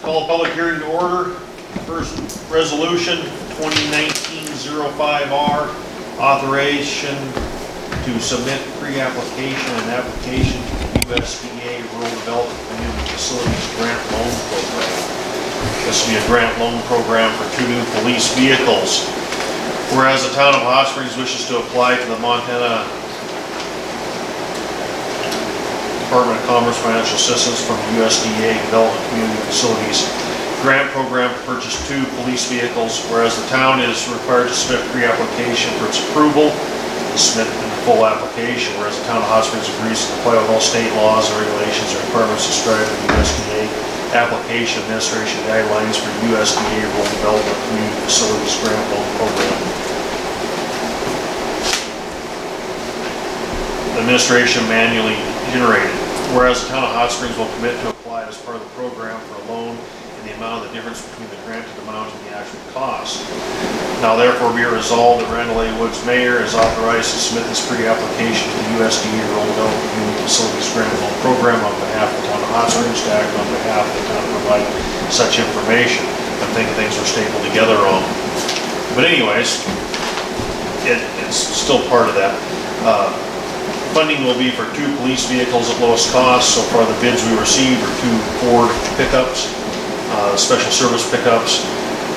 Call a public hearing to order. First resolution 2019-05R, authorization to submit pre-application and application to USDA Rural Development Community Facilities Grant Loan Program. This will be a grant loan program for 2 new police vehicles. Whereas the town of Hot Springs wishes to apply to the Montana Department of Commerce Financial Assistance from the USDA Development Community Facilities Grant Program to purchase 2 police vehicles, whereas the town is required to submit pre-application for its approval, to submit a full application, whereas the town of Hot Springs agrees to comply with all state laws and regulations and requirements described in the USDA Application Administration Guidelines for USDA Rural Development Community Facilities Grant Loan Program. Administration manually generated. Whereas the town of Hot Springs will commit to apply as part of the program for a loan in the amount of the difference between the granted amount and the actual cost. Now therefore be it resolved that Randall A. Woods Mayor is authorized to submit this pre-application to the USDA Rural Development Community Facilities Grant Loan Program on behalf of the town of Hot Springs to act on behalf of the town to provide such information. I'm thinking things were stapled together wrong. But anyways, it's still part of that. Funding will be for 2 police vehicles at lowest cost. So far the bids we received are 2 Ford pickups, special service pickups,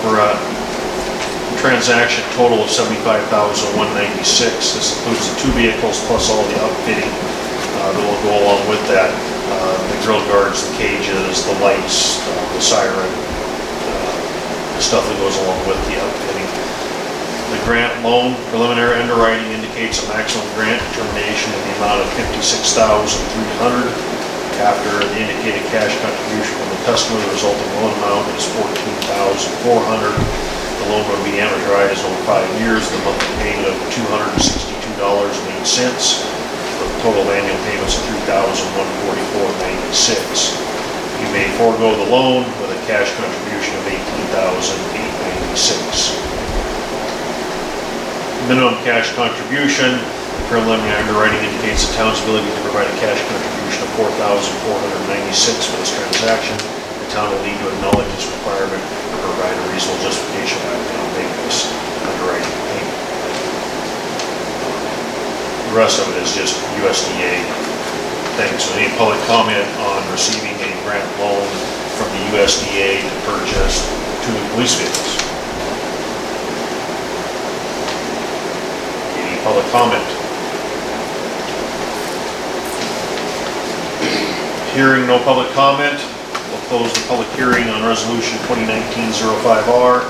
for a transaction total of $75,196. This includes the 2 vehicles plus all the upfitting that will go along with that. The grill guards, the cages, the lights, the siren, the stuff that goes along with the outfitting. The grant loan preliminary underwriting indicates a maximum grant determination in the amount of $56,300. After the indicated cash contribution from the customer, the resulting loan amount is $14,400. The loan will be amortized over 5 years, the monthly payment of $262.08, with total annual payments of $3,144.96. You may forego the loan with a cash contribution of $18,896. Minimum cash contribution, preliminary underwriting indicates the town's ability to provide a cash contribution of $4,496 for this transaction. The town will need to acknowledge this requirement and provide a reasonable justification why they don't make this underwriting payment. The rest of it is just USDA things. So any public comment on receiving a grant loan from the USDA to purchase 2 new police vehicles? Public comment. Hearing no public comment, we'll close the public hearing on resolution 2019-05R.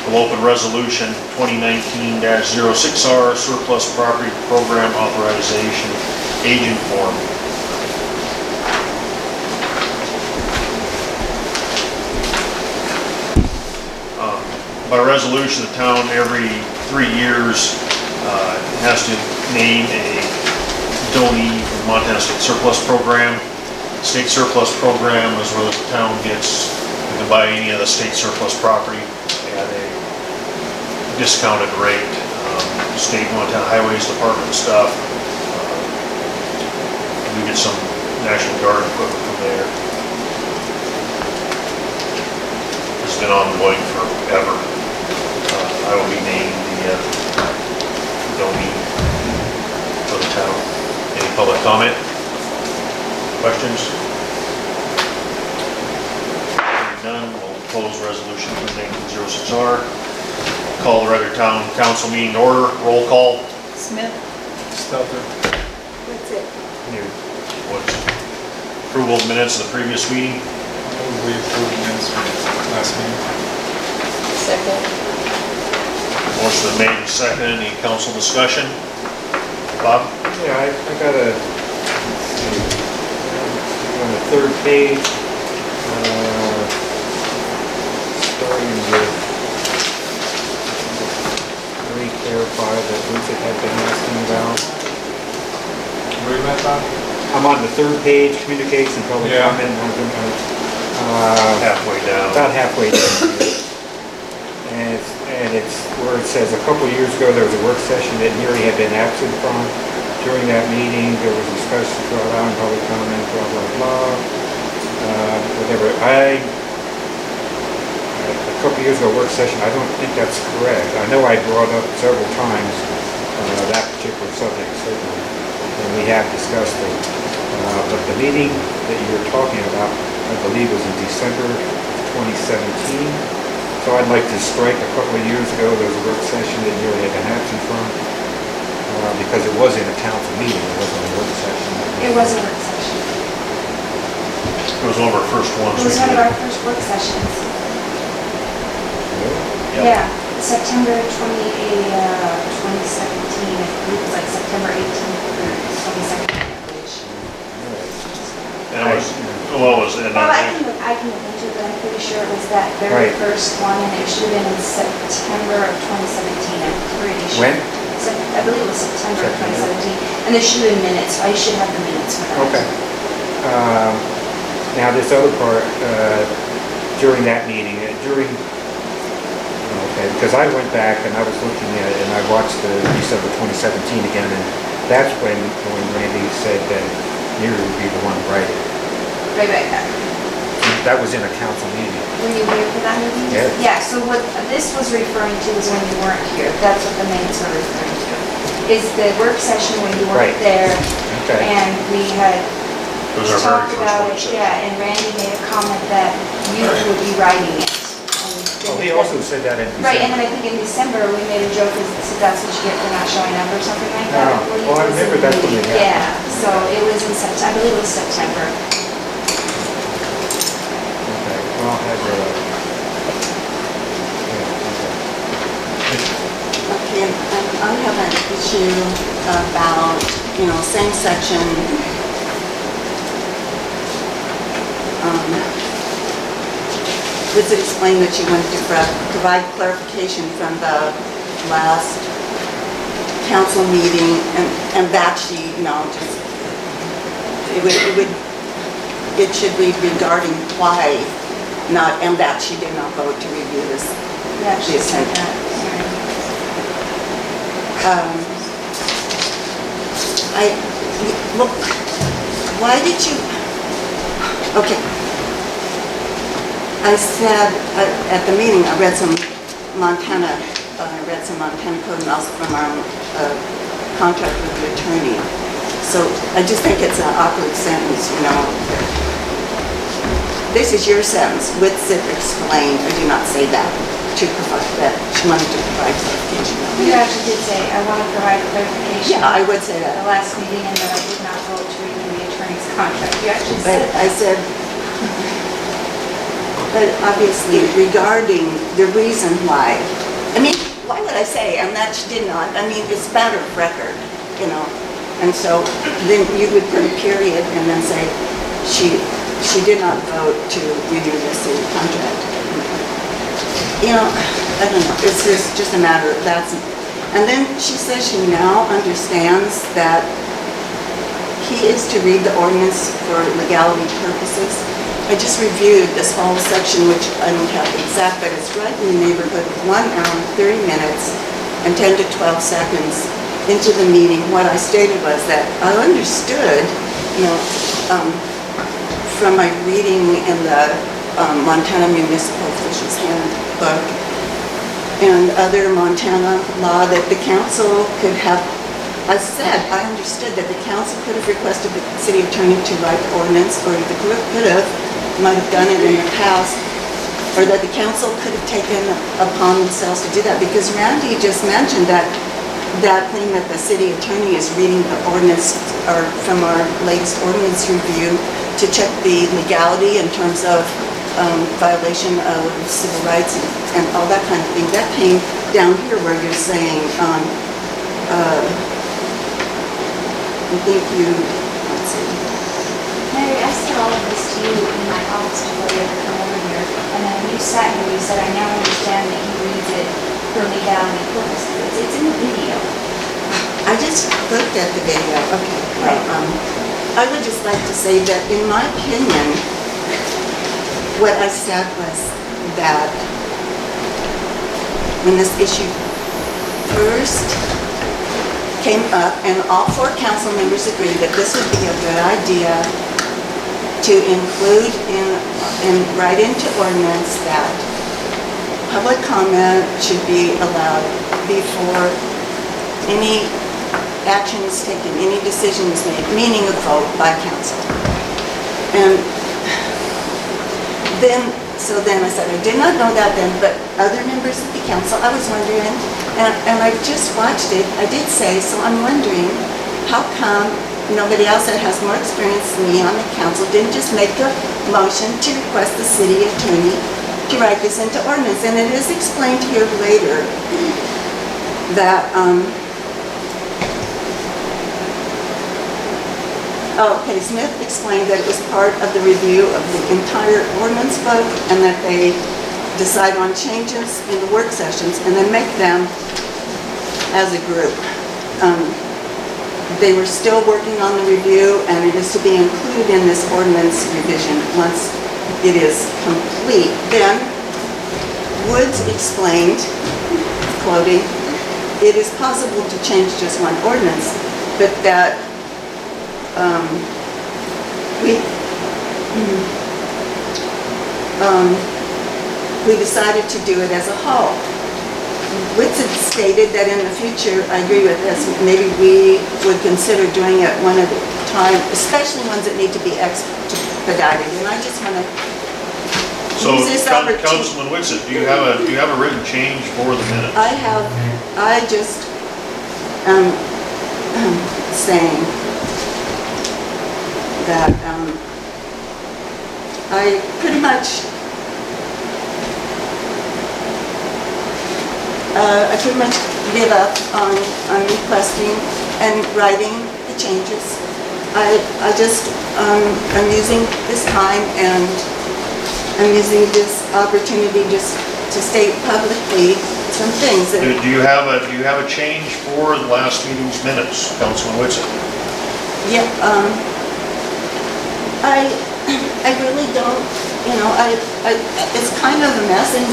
We'll open resolution 2019-06R, surplus property program authorization agent form. By resolution, the town every 3 years has to name a donee for the Montana State Surplus Program. State Surplus Program is where the town gets, you can buy any of the state surplus property at a discounted rate. State Montana Highways Department stuff. We get some National Guard equipment from there. It's been ongoing forever. I will be named the donee for the town. Any public comment? Questions? Hearing none, we'll close resolution 2019-06R. Call the regular town council meeting to order. Roll call. Smith. Stelter. That's it. Woods. Approval of minutes of the previous meeting. We approved minutes from last meeting. Second. Motion been made and seconded. Any council discussion? Bob? Yeah, I got a, on the 3rd page, starting with, let me clarify that Lisa had been asking about. Where you at, Bob? I'm on the 3rd page, communication, public Yeah. comment, Halfway down. about halfway down here. And it's where it says, a couple of years ago, there was a work session that Neary had been absent from. During that meeting, there was discussion brought on, public comment, blah, blah, blah. Whatever. I a couple years ago work session, I don't think that's correct. I know I brought up several times that particular subject, certainly, and we have discussed it. But the meeting that you were talking about, I believe, was in December 2017. So I'd like to strike a couple of years ago, there was a work session that you had been absent from, because it was in a council meeting, it wasn't a work session. It was a work session. It was one of our first ones. It was we one of did. our first work sessions. Yep. Yeah, September 2017, I believe it was like September 18th or 22nd. And it was, well, it was, and Well, I, I can look into it, but I'm pretty sure it was that very Right. first one, and it should have been in September of 2017, I'm pretty sure. When? I believe it was September of September. 2017, and there should have been minutes, I should have the minutes for that. Okay. Now, this other part, during that meeting, because I went back and I was looking at it, and I watched the December 2017 again, and that's when Randy said that Mary would be the one writing. Right back there. That was in a council meeting. Were you here for that meeting? Yes. Yeah, so what this was referring to is when you weren't here, that's what the minutes were referring to. Is the work session when you Right. weren't there, Okay. and we had it was our very talked first about work it, session. yeah, and Randy made a comment that you would be writing it. Oh, he also said that in December. Right, and then I think in December, we made a joke, so that's what you get for not showing up or something like that. Oh, well, I remember that's when it happened. Yeah, so it was in September, I believe it was September. Okay, well, I'll have Okay, I have an issue about, same section. Was it explained that you wanted to provide clarification from the last council meeting, and that she, it should read regarding why not, and that she did not vote to review this. You actually said that, sorry. Look, why did you, okay. I said at the meeting, I read some Montana code and also from our contract with the attorney. So I just think it's an awkward sentence, This is your sentence, with zip explained, I do not say that, to provide that, she wanted to provide clarification. You actually did say, I want to provide clarification. Yeah, I would say At the that. last meeting, and that I did not vote to review the attorney's contract. You actually But said I that. said, but obviously regarding the reason why, why would I say, and that she did not, it's matter of record, And so then you would put a period and then say, she did not vote to renew the city contract. I don't know, it's just a matter, and then she says she now understands that he is to read the ordinance for legality purposes. I just reviewed this whole section, which I don't have exact, but it's right in the neighborhood of 1 hour, 30 minutes, and 10 to 12 seconds into the meeting. What I stated was that I understood, from my reading in the Montana Municipal Officials Handbook and other Montana law, that the council could have, I understood that the council could have requested the city attorney to write the ordinance, or the group might have done it in the past, or that the council could have taken upon themselves to do that, because Randy just mentioned that thing that the city attorney is reading the ordinance, or from our latest ordinance review, to check the legality in terms of violation of civil rights and all that kind of thing. That came down here where you're saying, I think let's see. Mary, I said all of this to you in my office before you ever come over here, and then you sat here and you said, I now understand that he reads it for legality purposes. It's in the video. I just looked at the video, okay. Well, I would just like to say that in my opinion, what I said was that when this issue first came up, and all 4 council members agreed that this would be a good idea to include in write into ordinance that public comment should be allowed before any action is taken, any decision is made, meaning a vote by council. And then I said, I did not know that then, but other members of the council, I was wondering, and I just watched it, I did say, so I'm wondering, how come nobody else that has more experience than me on the council didn't just make a motion to request the city attorney to write this into ordinance? And it is explained here later that, okay, Smith explained that it was part of the review of the entire ordinance book and that they decide on changes in the work sessions and then make them as a group. They were still working on the review and it is to be included in this ordinance revision once it is complete. Then Woods explained, quoting, "It is possible to change just one ordinance, but that we decided to do it as a whole." Woods had stated that in the future, I agree with this, maybe we would consider doing it one at a time, especially ones that need to be expedited. And I just want to So, use this opportunity. Councilman Whitsitt, do you have a written change for the minutes? I just am saying that I pretty much give up on requesting and writing the changes. I just, I'm using this time and I'm using this opportunity just to state publicly some things that. Do you have a change for the last meeting's minutes, Councilman Whitsitt? Yeah, I really don't, it's kind of a mess, and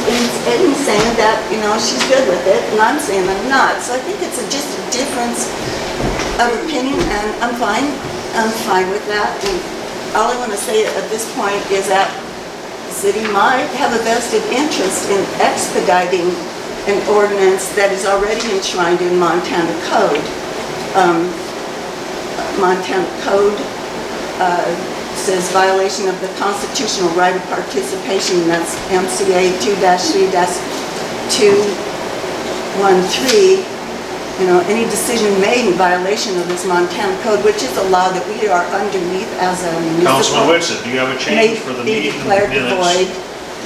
Eddie's saying that, she's good with it, and I'm saying I'm not. So I think it's just a difference of opinion, and I'm fine with that. And all I want to say at this point is that the city might have a vested interest in expediting an ordinance that is already enshrined in Montana Code. Montana Code says violation of the constitutional right of participation, and that's MCA 2-3-213. Any decision made in violation of this Montana Code, which is a law that we are underneath as a municipal. Councilman Whitsitt, do you have a change for the May be meeting declared minutes void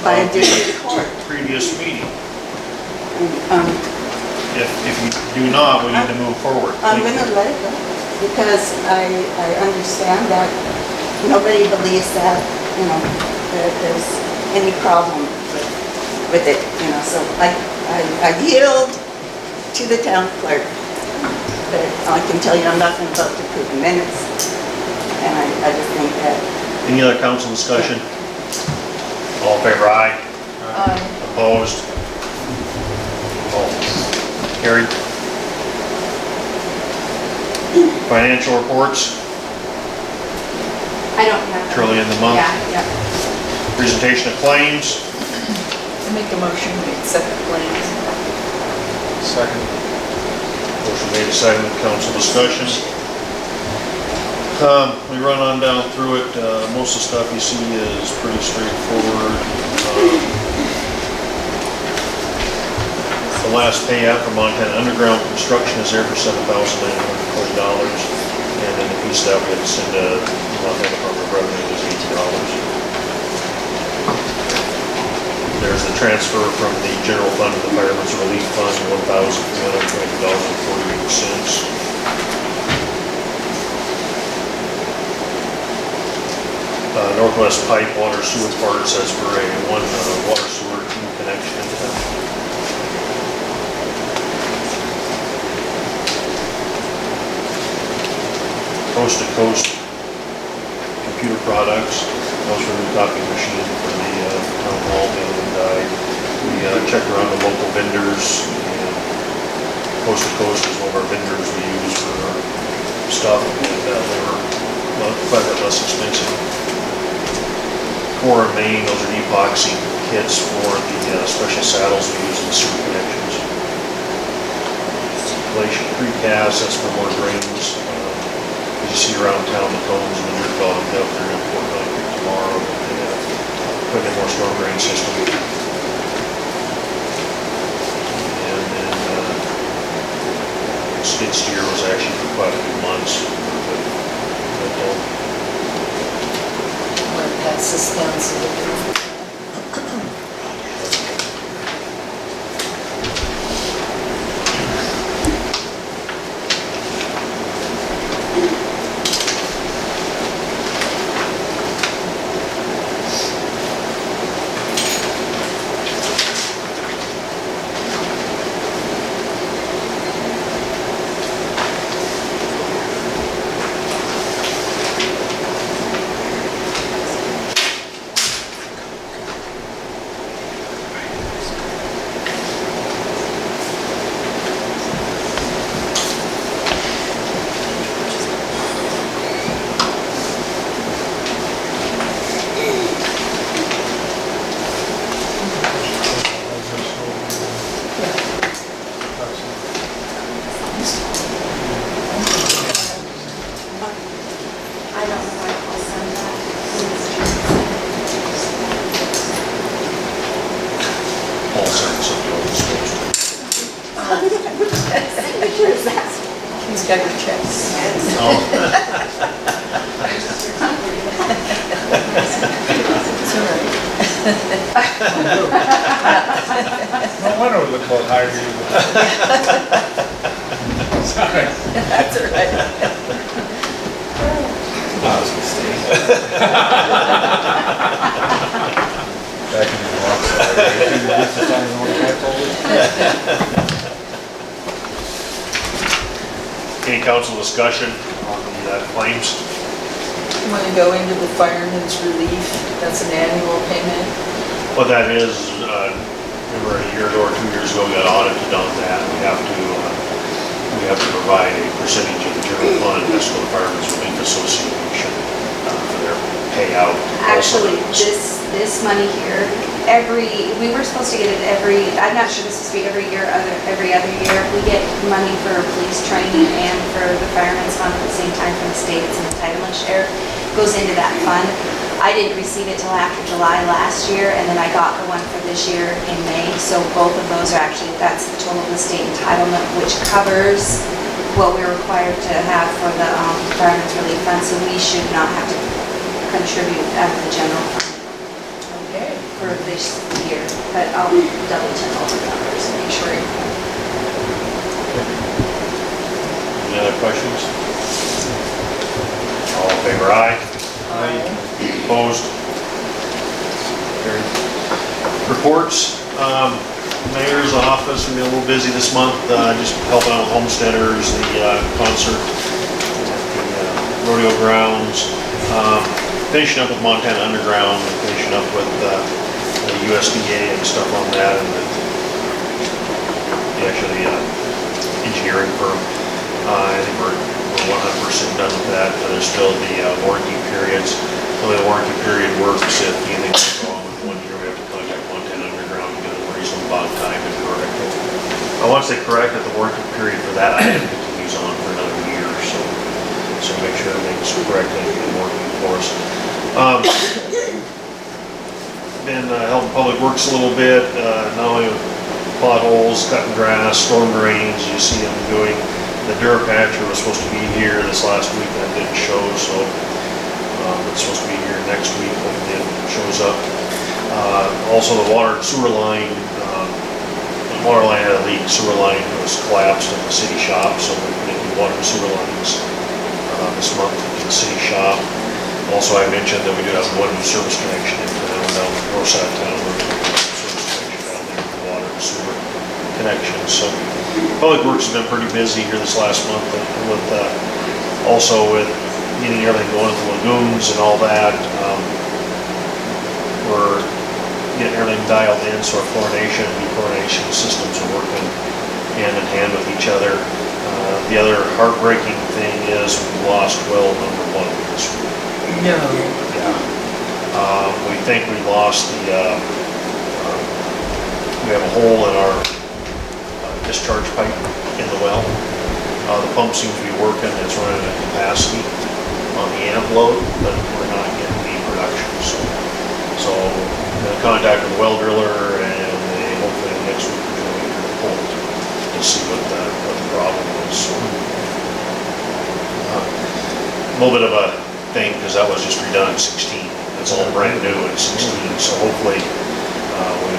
by a of the district court. previous meeting? If you do not, we need to move forward. I'm going to let it go because I understand that nobody believes that, that there's any problem with it, so I yield to the town clerk. But I can tell you I'm not going to vote to approve the minutes, and I just think that. Any other council discussion? All in favor, aye. Opposed? All carried. Financial reports, I don't have. early in the month. Yeah. Presentation of claims. I make a motion to accept the claims. Second. Motion made, seconded, council discussion. We run on down through it. Most of the stuff you see is pretty straightforward. The last payout for Montana Underground Construction is there for $7,920. And then the piece that we had to send to Montana Department of Revenue is $80. There's the transfer from the general fund to the Fireman's Relief Fund, $1,320.48. Northwest Pipe Water Sewer Parts, that's for a water sewer connection. Coast to Coast Computer Products, those for the copy machine for the town hall, the other one died. We checked around the local vendors, and Coast to Coast is one of our vendors we use for stuff, and they were quite a bit less expensive. Core and Main, those are epoxy kits for the special saddles we use in the sewer connections. Glacier Precast, that's for more drains. As you see around town, the cones and the dirt dog, they're going to work on it tomorrow. They put in more storm drain system. And then skid steer was actually for quite a few months. Or pass this down so that I don't know why Paul signed that. Paul signed something on this post. he's got your checks. It's all right. No wonder we look a little higher to you. Sorry. That's all right. I was gonna stay. Back in the box. Just to sign on that folder. Any council discussion on the claims? You want to go into the fireman's relief? That's an annual payment. What that is, remember a year or 2 years ago, we got audited on that. We have to provide a percentage of the general fund, that's for the Firemen's Relief Association, for their payout. Actually, this money here, we were supposed to get it I'm not sure this is every year, every other year. We get money for police training and for the firemen's fund at the same time from the state. It's an entitlement share, goes into that fund. I didn't receive it till after July last year, and then I got the one for this year in May. So both of those are actually, that's the total of the state entitlement, which covers what we're required to have for the firemen's relief fund. So we should not have to contribute out of the general fund Okay. for this year. But I'll double check all the numbers and make sure. Any other questions? All in favor, aye. Opposed? Carried. Reports, mayor's office, we've been a little busy this month, just helping out with homesteaders, the concert, the rodeo grounds, finishing up with Montana Underground, finishing up with the USDA and stuff on that, and the engineering firm. I think we're 100% done with that. There's still the warranty periods. The way the warranty period works, if anything goes wrong with 1 year, we have to contact Montana Underground to get a reasonable amount of time and correct it. Once they correct it, the warranty period for that item continues on for another year, so make sure everything's corrected and working for us. Been helping Public Works a little bit, not only with potholes, cutting grass, storm drains, you see them doing. The Durapatcher was supposed to be here this last week, that didn't show, so it's supposed to be here next week, hopefully it shows up. Also the water and sewer line, the water line had a leak, sewer line was collapsed in the city shop, so we're putting new water and sewer lines this month into the city shop. Also, I mentioned that we do have one new service connection in town, down the north side of town, we're going to put a service connection down there for water and sewer connections. So Public Works has been pretty busy here this last month with also with getting everything going at the lagoons and all that. We're getting everything dialed in, so our chlorination and dechlorination systems are working hand in hand with each other. The other heartbreaking thing is we lost well number 1 this week. No. Yeah. We think we lost the we have a hole in our discharge pipe in the well. The pump seems to be working, it's running at capacity on the amp load, but we're not getting the production, so contact with the well driller, and they hopefully next week or 2 weeks will pull it to see what the problem is. So, a little bit of a thing, because that was just redone in 16. It's all brand new in 16, so hopefully we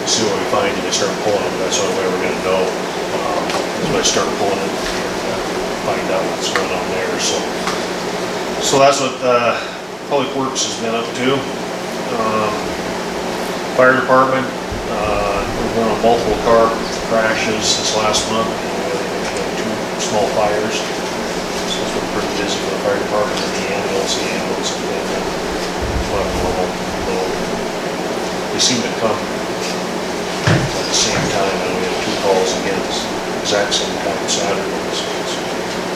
see what we find and they start pulling it. That's the only way we're gonna know, is when I start pulling it and find out what's going on there. So that's what Public Works has been up to. Fire department, we've been on multiple car crashes this last month. We've had 2 small fires. So it's been pretty busy for the fire department and the ambulance have been not normal. They seem to come at the same time, and we had 2 calls again, exact same time Saturday.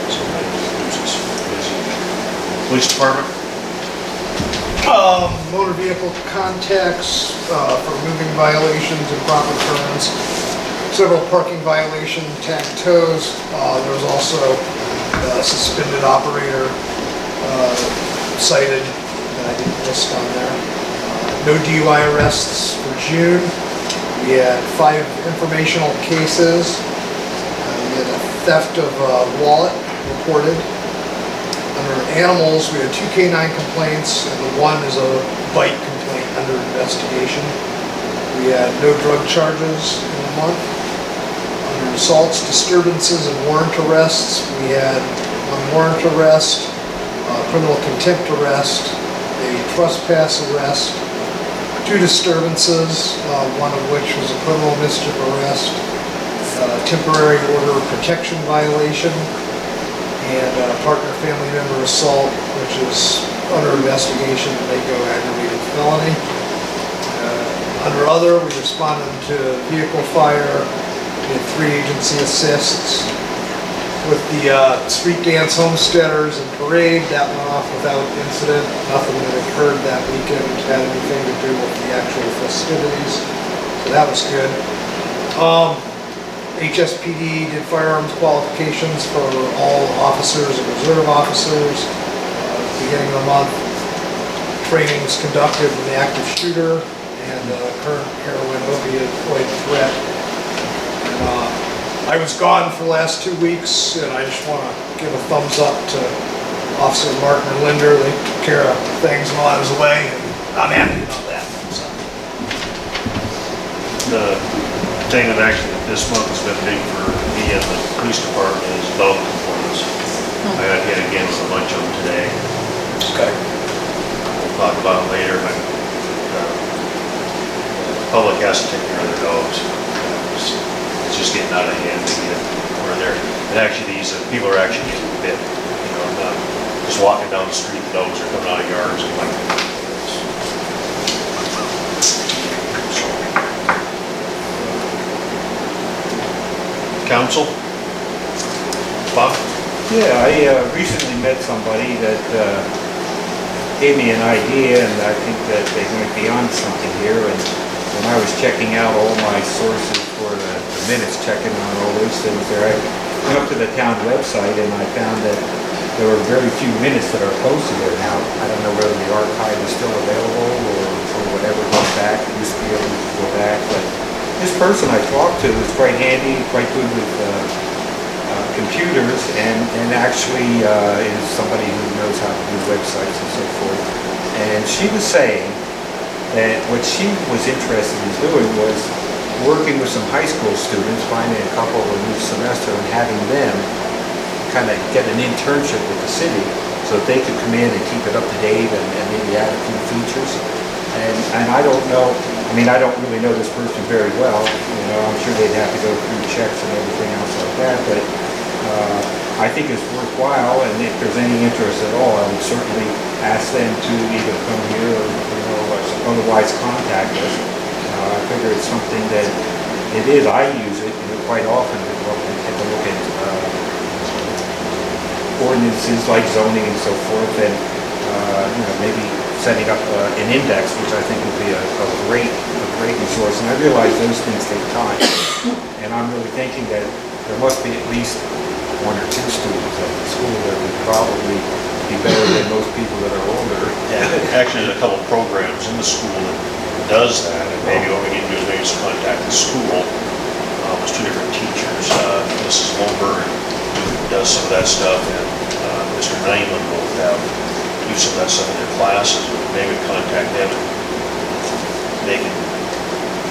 So that keeps us busy. Police department? Motor vehicle contacts for moving violations, improper turns, several parking violation, tag tows. There was also a suspended operator cited that I didn't list on there. No DUI arrests for June. We had 5 informational cases. We had a theft of a wallet reported. Under animals, we had 2 canine complaints, and the 1 is a bite complaint under investigation. We had no drug charges in the month. Under assaults, disturbances, and warrant arrests, we had 1 warrant arrest, criminal contempt arrest, a trespass arrest, 2 disturbances, 1 of which was a criminal mischief arrest, temporary order of protection violation, and partner family member assault, which is under investigation, and they go aggravated felony. Under other, we responded to vehicle fire, we had 3 agency assists. With the street dance homesteaders and parade, that went off without incident. Nothing that occurred that weekend had anything to do with the actual festivities, so that was good. HSPD did firearms qualifications for all officers and reserve officers. Beginning of the month, trainings conducted with the active shooter and current heroin opioid threat. And, I was gone for the last 2 weeks, and I just want to give a thumbs up to Officer Martin and Linder. They took care of things while I was away, and I'm happy about that. So. The thing that actually this month has been big for me and the police department is dog complaints. I got hit again with a bunch of them today. Okay. We'll talk about it later, but the public has to take care of their dogs. It's just getting out of hand to get where they're, and actually these people are actually getting bit, not just walking down the street, the dogs are coming out of yards and like. Council? Bob? Yeah, I recently met somebody that gave me an idea, and I think that they might be on something here. And when I was checking out all my sources for the minutes, checking on all those things there, I went up to the town website and I found that there were very few minutes that are posted there now. I don't know whether the archive is still available or whatever goes back. It used to be able to go back, but this person I talked to is quite handy, quite good with computers, and actually is somebody who knows how to do websites and so forth. And she was saying that what she was interested in doing was working with some high school students, finding a couple of new semester and having them kind of get an internship with the city so that they could come in and keep it up to date and maybe add a few features. And I don't know, I mean, I don't really know this person very well. I'm sure they'd have to go through checks and everything else like that, but I think it's worthwhile, and if there's any interest at all, I would certainly ask them to either come here or otherwise contact us. I figure it's something that it is. I use it quite often to go up and take a look at ordinances like zoning and so forth, and maybe setting up an index, which I think would be a great resource. And I realize those things take time. And I'm really thinking that there must be at least 1 or 2 students at the school that would probably be better than most people that are older. And actually, there's a couple of programs in the school that does that, and maybe what we need to do is maybe just contact the school. There's 2 different teachers, Mrs. Wolberg does some of that stuff, and Mr. Nyman both do some of that stuff in their classes, but maybe contact them and they can,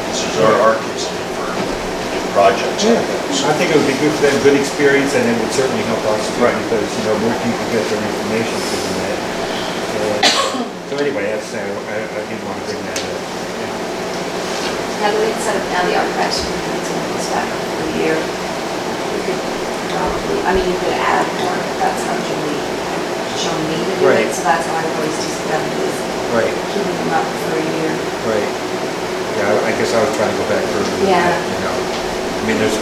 this is our kids looking for new projects. Yeah, I think it would be good for them, good experience, and it would certainly help us too, Right. because, more people get their information through the net. So anyway, that's, I did want to bring that up. Now, the way it's set up now, the archives from the goes back for a year. You could probably, you could add more, but that's how Julie shown me to do Right. it, so that's how I've always just done it, is Right, keeping them up for a year. right. Yeah, I guess I was trying to go back further than Yeah. that,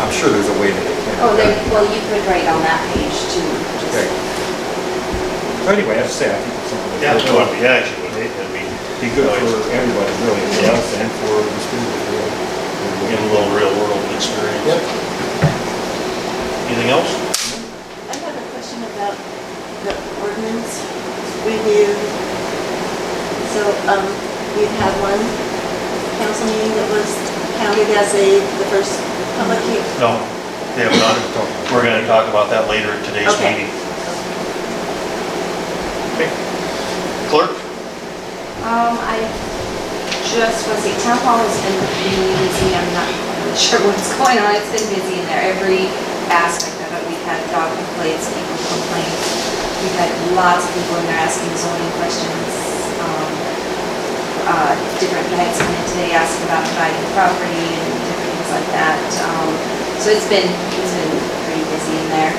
I'm sure there's a way that it can. Oh, be there, done. well, you could write on that page too. just- Okay. So anyway, as I say, I think it's something Yeah, that's it would be, actually, would it'd be be good for everybody, really, for us and for the students, really. get a little real world experience. Yep. Anything else? I have a question about the ordinance review. So, we had one council meeting that was counted as the first public hearing. No, they have not. We're gonna talk about that later in today's Okay. meeting. Okay. Clerk? I just want to say, town hall has been really busy. I'm not really sure what's going on. It's been busy in there. Every aspect of it. We've had dog complaints, people complaints. We've had lots of people in there asking zoning questions. Different guys come in today asking about dividing property and different things like that. So it's been pretty busy in there.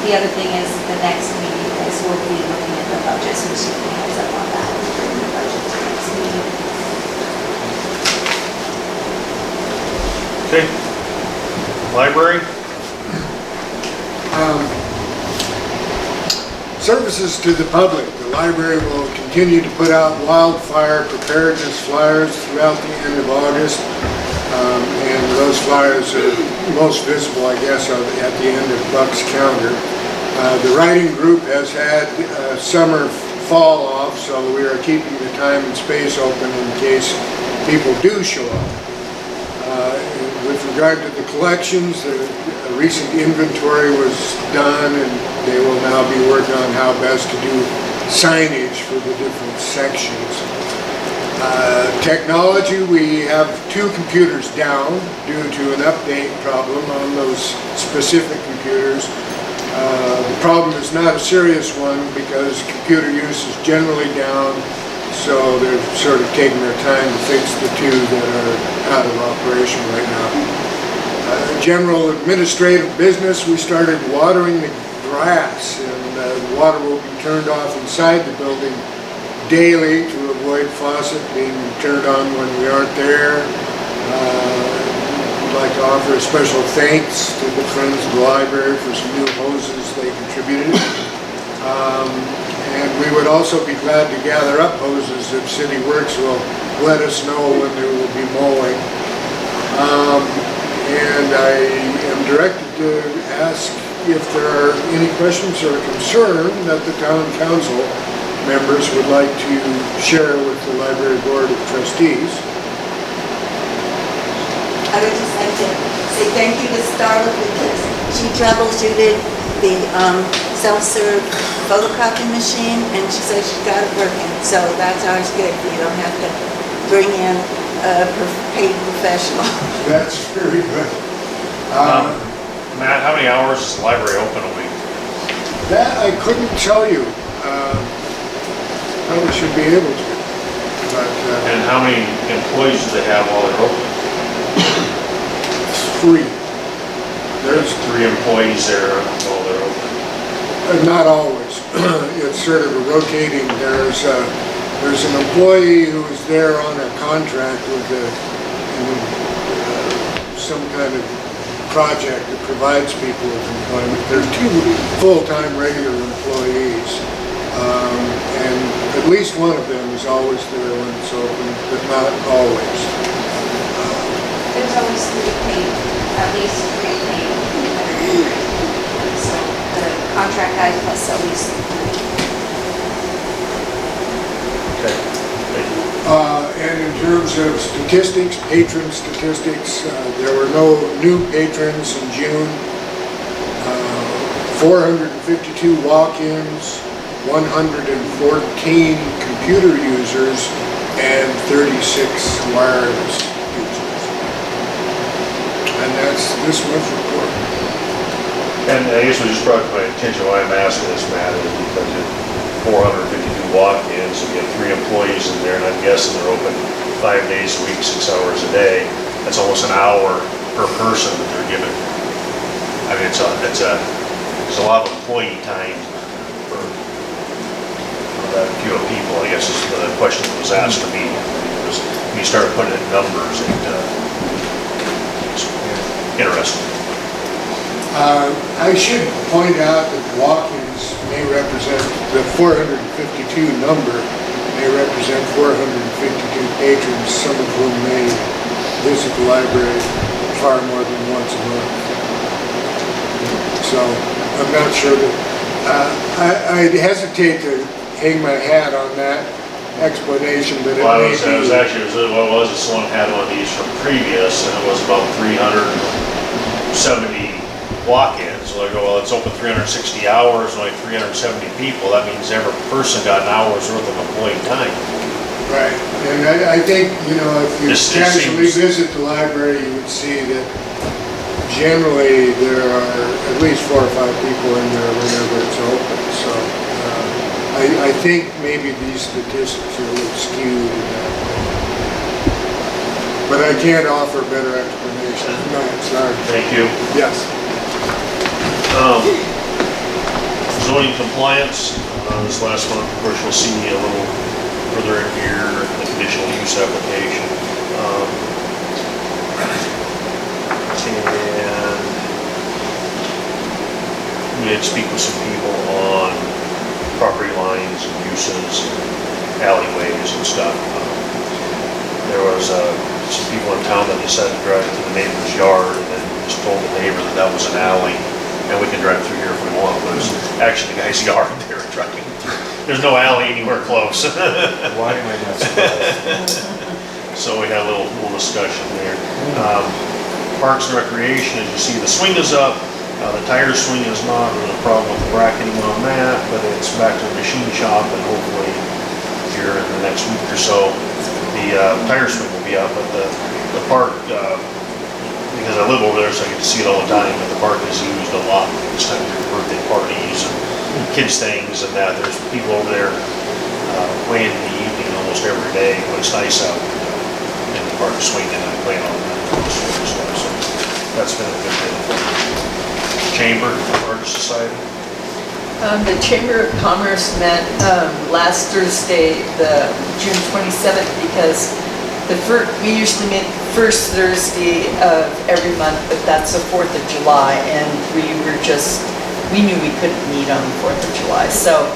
The other thing is the next meeting is we'll be looking at the budget, so just keep a heads up on that. We'll bring the budget to next meeting. Okay. Library? Services to the public. The library will continue to put out wildfire preparedness flyers throughout the end of August. And those flyers are most visible, I guess, at the end of Buck's calendar. The writing group has had summer fall off, so we are keeping the time and space open in case people do show up. With regard to the collections, a recent inventory was done, and they will now be working on how best to do signage for the different sections. Technology, we have 2 computers down due to an update problem on those specific computers. The problem is not a serious one because computer use is generally down, so they're sort of taking their time to fix the 2 that are out of operation right now. General administrative business, we started watering the grass, and the water will be turned off inside the building daily to avoid faucet being turned on when we aren't there. I'd like to offer a special thanks to the Friends of the Library for some new hoses they contributed. And we would also be glad to gather up hoses if City Works will let us know when they will be mowing. And I am directed to ask if there are any questions or concern that the town council members would like to share with the library board of trustees. I would just like to say thank you to Starla because she troubleshooted the self-serve photocopy machine, and she said she got it working. So that's always good. You don't have to bring in a paid professional. That's very good. Matt, how many hours is the library open a week? That I couldn't tell you. Probably should be able to. But And how many employees do they have while they're open? 3. There's 3 employees there while they're open. Not always. It's sort of a rotating. There's an employee who is there on a contract with some kind of project that provides people with employment. There's 2 full-time regular employees, and at least one of them is is always there when it's open, but not always. There's always three paid, at least three paid. So the contract guy plus at least three. Okay, thank you. And in terms of statistics, patron statistics, there were no new patrons in June. 452 walk-ins, 114 computer users, and 36 wireless users. And that's this month's report. And I guess what just brought to my attention why I'm asking this, Matt, is because of 452 walk-ins, and you have 3 employees in there, and I'm guessing they're open 5 days a week, 6 hours a day. That's almost an hour per person that they're given. I mean, it's a lot of employee time for that few of people, I guess is the question that was asked to me. Was when you start putting in numbers, it's interesting. I should point out that the walk-ins may represent, the 452 number may represent 452 patrons, some of whom may visit the library far more than once a month. So I'm not sure that, I'd hesitate to hang my hat on that explanation, but it Well, may it was be. actually, what was it, someone had one of these from previous, and it was about 370 walk-ins. So I go, well, it's open 360 hours, only 370 people, that means every person got an hour's worth of employee time. Right, and I think, you know, if you This- it casually seems- visit the library, you would see that generally there are at least 4 or 5 people in there whenever it's open, so I think maybe these statistics are a little skewed in that way. But I can't offer better explanation. No, sorry. Thank you. Yes. Zoning compliance, this last one, of course, you'll see a little further in here, the conditional use application. And we did speak with some people on property lines and uses, alleyways and stuff. There was some people in town that decided to drive to the neighbor's yard and then just told the neighbor that that was an alley, and we can drive through here if we want, but it's actually the guy's yard they were driving through. There's no alley anywhere close. Why am I not surprised? So we had a little discussion there. Parks and Recreation, as you see, the swing is up. The tire swing is not really a problem with the bracketing on that, but it's back to the machine shop, and hopefully here in the next week or so, the tire swing will be up. But the park, because I live over there, so I get to see it all the time, but the park is used a lot this time of year, birthday parties and kids things and that. There's people over there way in the evening almost every day when it's nice out in the park swinging and playing on that sort of stuff. So that's been a good thing. Chamber, Art Society. The Chamber of Commerce met last Thursday, the June 27th, because we usually meet the first Thursday of every month, but that's the 4th of July, and we knew we couldn't meet on the 4th of July. So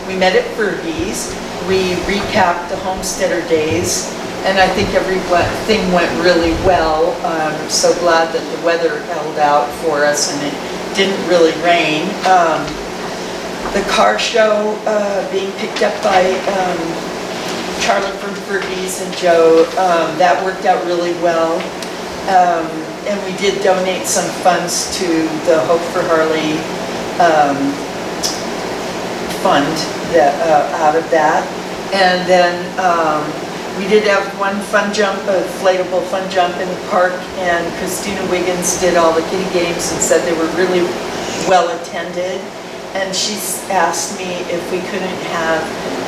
we met at Fergie's, we recapped the Homesteader Days, and I think everything went really well. I'm so glad that the weather held out for us and it didn't really rain. The car show being picked up by Charlie from Fergie's and Joe, that worked out really well. And we did donate some funds to the Hope for Harley fund out of that. And then we did have one fun jump, a inflatable fun jump in the park, and Christina Wiggins did all the kiddie games and said they were really well attended. And she asked me if we couldn't have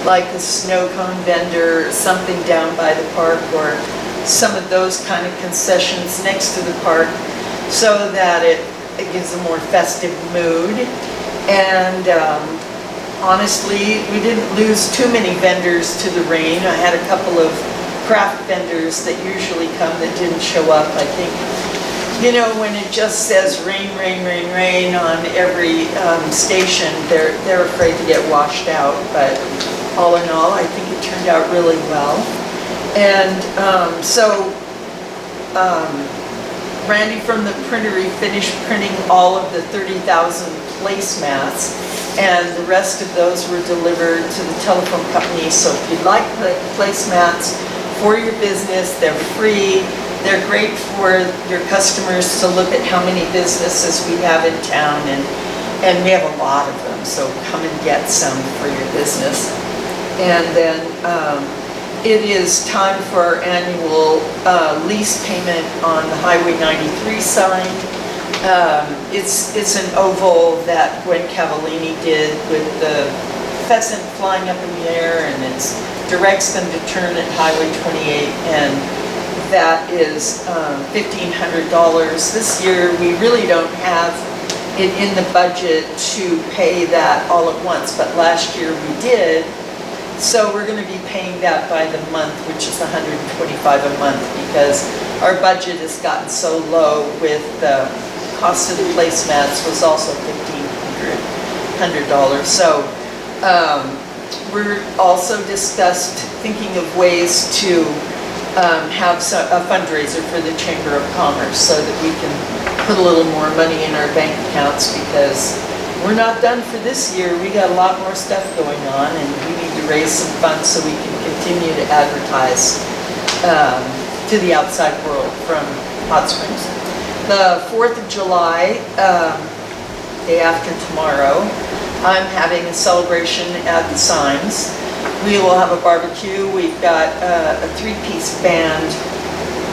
like a snow cone vendor, something down by the park, or some of those kind of concessions next to the park, so that it gives a more festive mood. And honestly, we didn't lose too many vendors to the rain. I had a couple of craft vendors that usually come that didn't show up. I think, you know, when it just says rain, rain, rain, rain on every station, they're afraid to get washed out. But all in all, I think it turned out really well. And Randy from the printery finished printing all of the 30,000 placemats, and the rest of those were delivered to the telephone company. So if you'd like placemats for your business, they're free. They're great for your customers to look at how many businesses we have in town, and we have a lot of them, so come and get some for your business. And then it is time for our annual lease payment on the Highway 93 sign. It's an oval that Gwen Cavallini did with the pheasant flying up in the air, and it directs them to turn at Highway 28, and that is $1,500. This year, we really don't have it in the budget to pay that all at once, but last year we did. So we're going to be paying that by the month, which is $125 a month, because our budget has gotten so low with the cost of the placemats was also $1,500. So we're also discussed thinking of ways to have a fundraiser for the Chamber of Commerce so that we can put a little more money in our bank accounts, because we're not done for this year. We got a lot more stuff going on, and we need to raise some funds so we can continue to advertise to the outside world from Hot Springs. The 4th of July, day after tomorrow, I'm having a celebration at the Signs. We will have a barbecue. We've got a 3-piece band.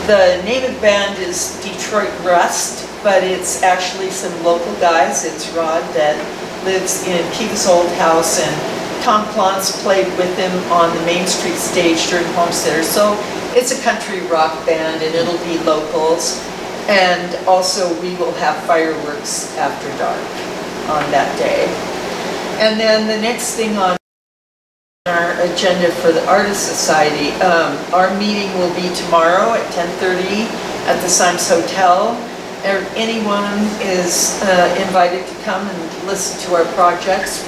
The name of the band is Detroit Rust, but it's actually some local guys. It's Rod that lives in Kiva's old house, and Tom Clance played with him on the Main Street stage during Homesteader. So it's a country rock band, and it'll be locals. And also we will have fireworks after dark on that day. And then the next thing on our agenda for the Artist Society, our meeting will be tomorrow at 10:30 at the Symes Hotel. Anyone is invited to come and listen to our projects.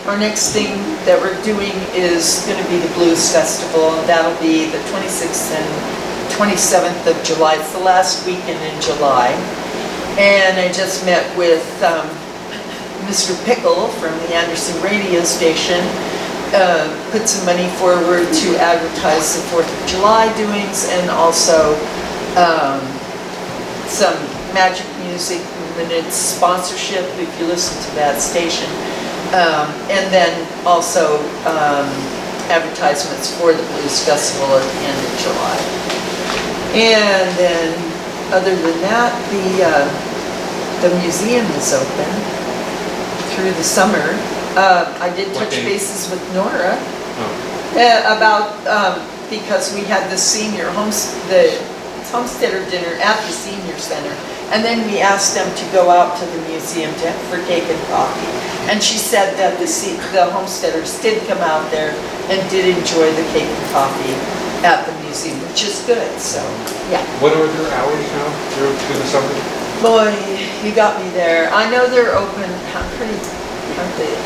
Our next thing that we're doing is going to be the Blues Festival. That'll be the 26th and 27th of July. It's the last weekend in July. And I just met with Mr. Pickle from the Anderson radio station, put some money forward to advertise the 4th of July doings, and also some Magic Music Minutes sponsorship if you listen to that station. And then also advertisements for the Blues Festival at the end of July. And then other than that, the museum is open through the summer. I did touch bases with Nora about, because we had the senior homesteader dinner at the senior center, and then we asked them to go out to the museum for cake and coffee. And she said that the homesteaders did come out there and did enjoy the cake and coffee at the museum, which is good, so, yeah. What are their hours now through the summer? Boy, you got me there. I know they're open,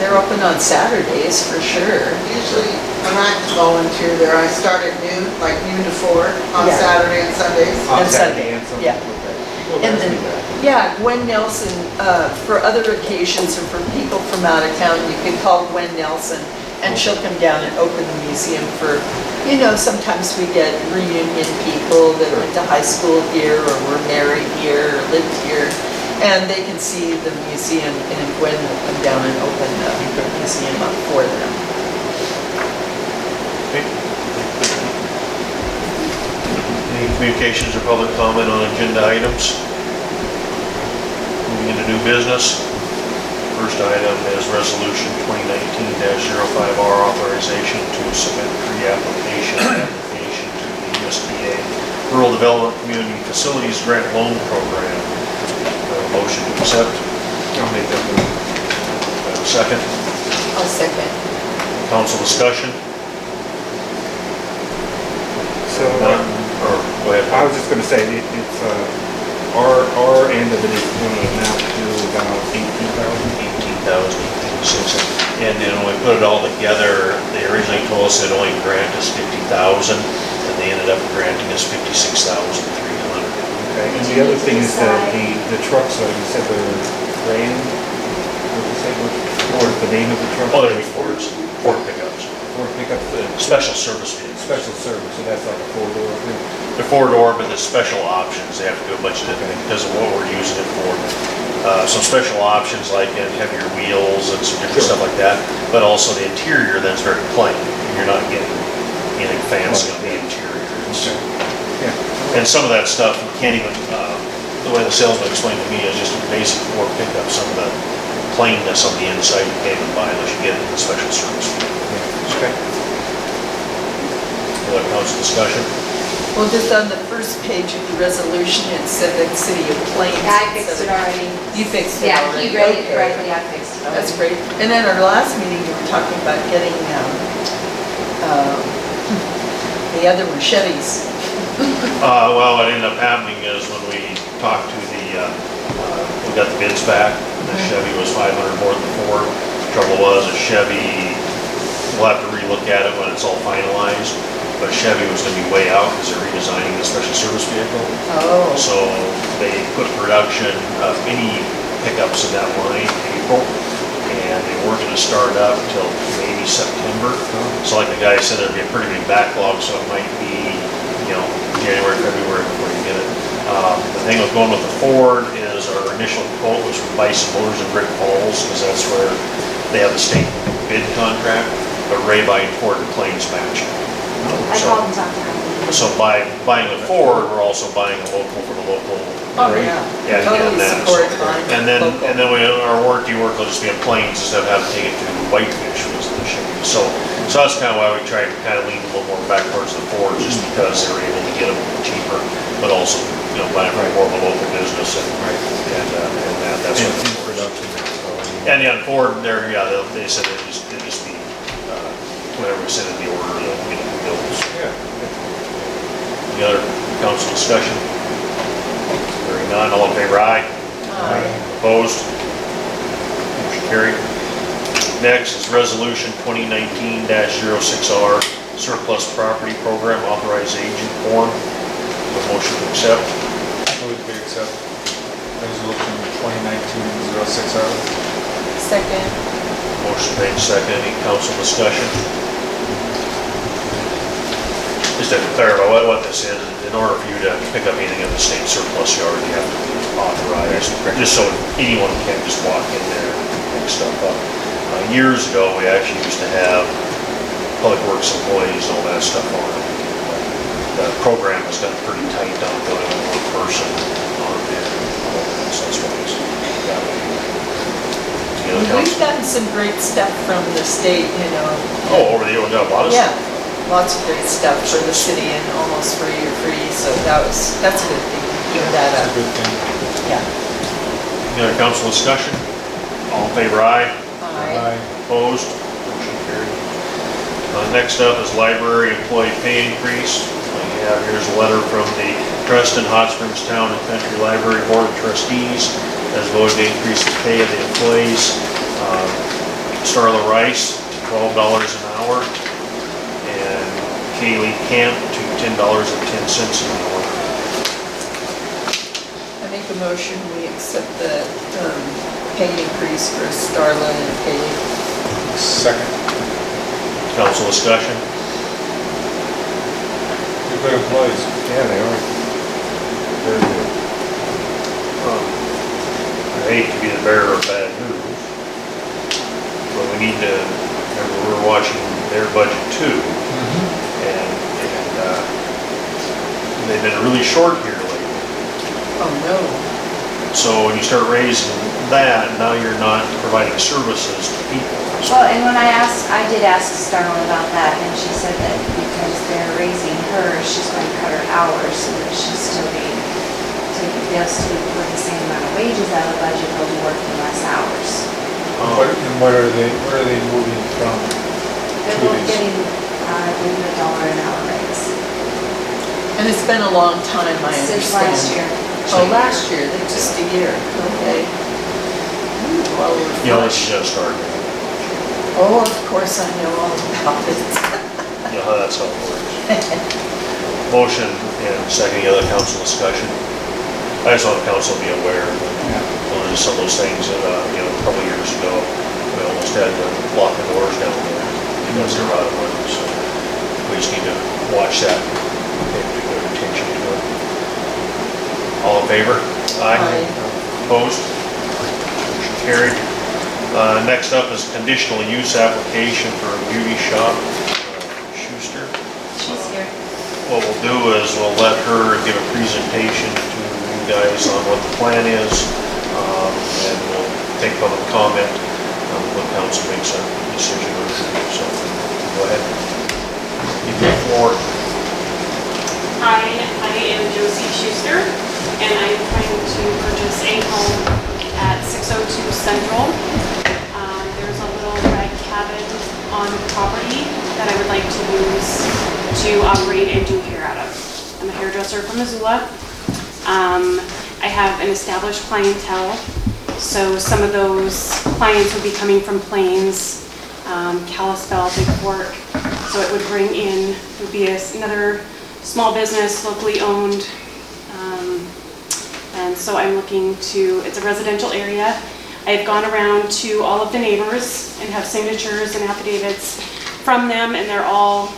they're open on Saturdays for sure. Usually, when I volunteer there, I start at noon, like noon to 4 on Yeah. Saturday and Sundays. On And Saturday Sunday, and Sunday? yeah. Okay. Well, And that's then, too bad. yeah, Gwen Nelson, for other occasions or for people from out of town, you can call Gwen Nelson and she'll come down and open the museum for, sometimes we get reunion people that went to high school here or were married here or lived here, and they can see the museum, and Gwen will come down and open the museum up for them. Any communications or public comment on agenda items? Moving into new business. First item is resolution 2019-05R, authorization to submit pre-application application to the USDA Rural Development Community Facilities Grant Loan Program. Motion to accept. I'll make that move. Second. I'll second. Council discussion. So, Or, go ahead. I was just gonna say, it's, our end of it is gonna amount to about 18,000. 18,000. And then when we put it all together, they originally told us they'd only grant us 50,000, and they ended up granting us 56,300. Okay, and the other thing is that the trucks, you said they're brand, what did you say, what was the name of the truck? Oh, they're Fords, Ford pickups, Ford pickup, special service vehicles. special service, so that's like a four-door thing? They're four-door, but the special options, they have to do a bunch of different, because of what we're using it for. Some special options like heavier wheels and some different stuff like that, but also the interior then's very plain. You're not getting anything fancy on the interior. Okay. Yeah. And some of that stuff, you can't even, the way the salesman explained to me is just a basic Ford pickup, some of the plainness on the inside you can't even buy unless you get it in the special service. Okay. Other council discussion? Well, just on the first page of the resolution, it said the city of Plains. I fixed it already. You fixed it Yeah, already? he read it Okay. correctly, I fixed it already. That's great. And then our last meeting, we were talking about getting, the other one, Chevys. Well, what ended up happening is when we talked to we got the bids back, the Chevy was 500 more than Ford. Trouble was, a Chevy, we'll have to relook at it when it's all finalized, but Chevy was gonna be way out because they're redesigning the special service vehicle. Oh. So they put production of any pickups in that line in April, and they weren't gonna start up until maybe September. So like the guy said, there'd be a pretty big backlog, so it might be, January, February before you get it. The thing with going with the Ford is our initial quote was from Bison Motors in Brick Falls, because that's where they have the state bid contract, but Ray buying Ford and Plains match. I called and talked to him. So by buying a Ford, we're also buying a local for the local. Oh, yeah. Yeah, Totally and that. support buying And then, local. and then our warranty work will just be in Plains instead of having to take it to Whitefish was the issue. So that's kind of why we tried to kind of lean a little more back towards the Ford, just because they were able to get them cheaper, but also, buying from more of a local business and that's And what. in production. And yeah, Ford, they said it'd just be, whenever we send in the order, they'll get the bills. Yeah. Any other council discussion? Hearing none, all in favor, aye. Opposed? Motion carried. Next is resolution 2019-06R, surplus property program authorized agent form. A motion to accept. Move to accept resolution 2019-06R. Second. Motion made second. Any council discussion? Just to clarify what this is, in order for you to pick up anything in the state surplus yard, you have to be authorized, just so anyone can't just walk in there and pick stuff up. Years ago, we actually used to have public works employees and all that stuff on it. The program has gotten pretty tight on going with one person on there, so that's why it's that way. Any other We've council? gotten some great stuff from the state, Oh, over the year, we got a lot of Yeah, stuff. lots of great stuff for the city and almost free or free, so that's a good thing. Keep that That's a up. good thing. Yeah. Any other council discussion? All in favor, aye. Aye. Opposed? Motion carried. Next up is library employee pay increase. What you have here is a letter from the Preston Hot Springs Town and Country Library Board of Trustees has voted to increase the pay of the employees. Starla Rice to $12 an hour and Kaylee Camp to $10.10 an hour. I make a motion, we accept the pay increase for Starla and Kaylee. Second. Council discussion? You're good employees. Yeah, they are. Very good. I hate to be the bearer of bad news, but we need to, remember, we're watching their budget too, and they've been really short here lately. Oh, no. So when you start raising that, now you're not providing services to people. Well, and when I did ask Starla about that, and she said that because they're raising her, she's going to cut her hours, so that she'll still put the same amount of wages out of the budget, they'll be working less hours. And where are they moving from? They're both getting, I believe, $1 an hour raise. And it's been a long time, I understand. Since last year. Oh, last year, that's just a year, okay. Well, You know, this is just starting. Oh, of course I know all about it. You know how that's how it works. Motion and second, any other council discussion? I just want the council to be aware that those are some of those things that, a couple of years ago, we almost had to lock the doors down there because they're out of money, so we just need to watch that, pay good attention to it. All in favor? Aye. Opposed? Motion carried. Next up is conditional use application for a beauty shop, Schuster. She's here. What we'll do is we'll let her give a presentation to you guys on what the plan is, and we'll take public comment when council makes a decision or review. So, go ahead. Give me the floor. Hi, I am Josie Schuster, and I'm trying to purchase a home at 602 Central. There's a little red cabin on the property that I would like to use to operate and do hair out of. I'm a hairdresser from Missoula. I have an established clientele, so some of those clients would be coming from Plains, Kalispell, Big Fork, so it would bring in, it would be another small business, locally owned, and so I'm looking to, it's a residential area. I've gone around to all of the neighbors and have signatures and affidavits from them, and they're all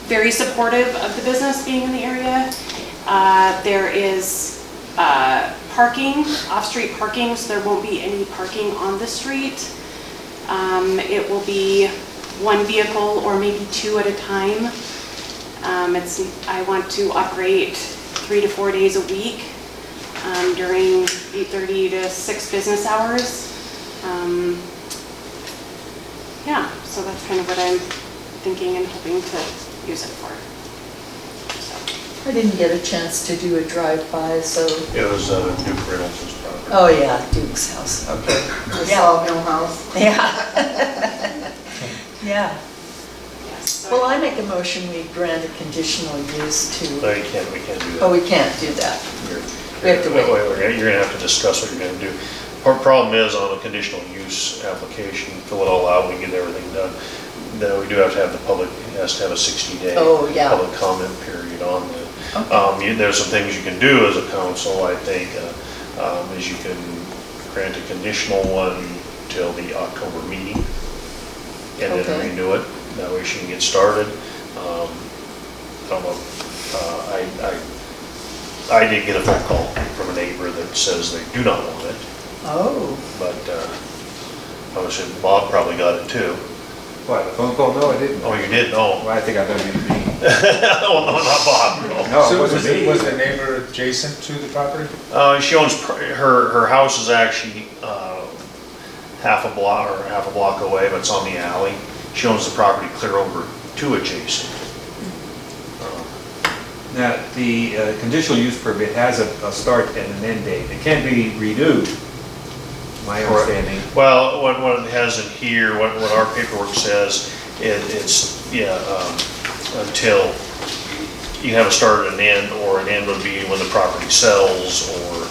very supportive of the business being in the area. There is parking, off-street parking, so there won't be any parking on the street. It will be one vehicle or maybe two at a time. I want to operate 3 to 4 days a week during 8:30 to 6 business hours. Yeah, so that's kind of what I'm thinking and hoping to use it for. I didn't get a chance to do a drive-by, so, It was Duke Reynolds' property. oh yeah, Duke's house, okay. The Yeah. Sawmill House. Yeah. Yeah. Yes, so Well, I make a motion, we grant a conditional use to, No, we can't do that. oh, we can't do that. You're- We have to wait. You're gonna have to discuss what you're gonna do. Problem is, on a conditional use application, fill it all out, we get everything done. Then we do have to have the public, it has to have a 60-day Oh, yeah. public comment period on that. Okay. There's some things you can do as a council, I think, is you can grant a conditional one till the October meeting, and then Okay. renew it, that way she can get started. I don't know, I did get a phone call from a neighbor that says they do not want it, Oh, but I was saying Bob probably got it too. What, a phone call? No, I didn't. Oh, you did? Oh. Well, I think I know you mean. Oh, no, not Bob, no. No, it So wasn't me. was the neighbor adjacent to the property? She owns, her house is actually half a block away, but it's on the alley. She owns the property clear over to adjacent. Now, the conditional use permit has a start and an end date. It can be renewed, my understanding. Well, what it has in here, what our paperwork says, it's until you have a start and an end, or an end would be when the property sells or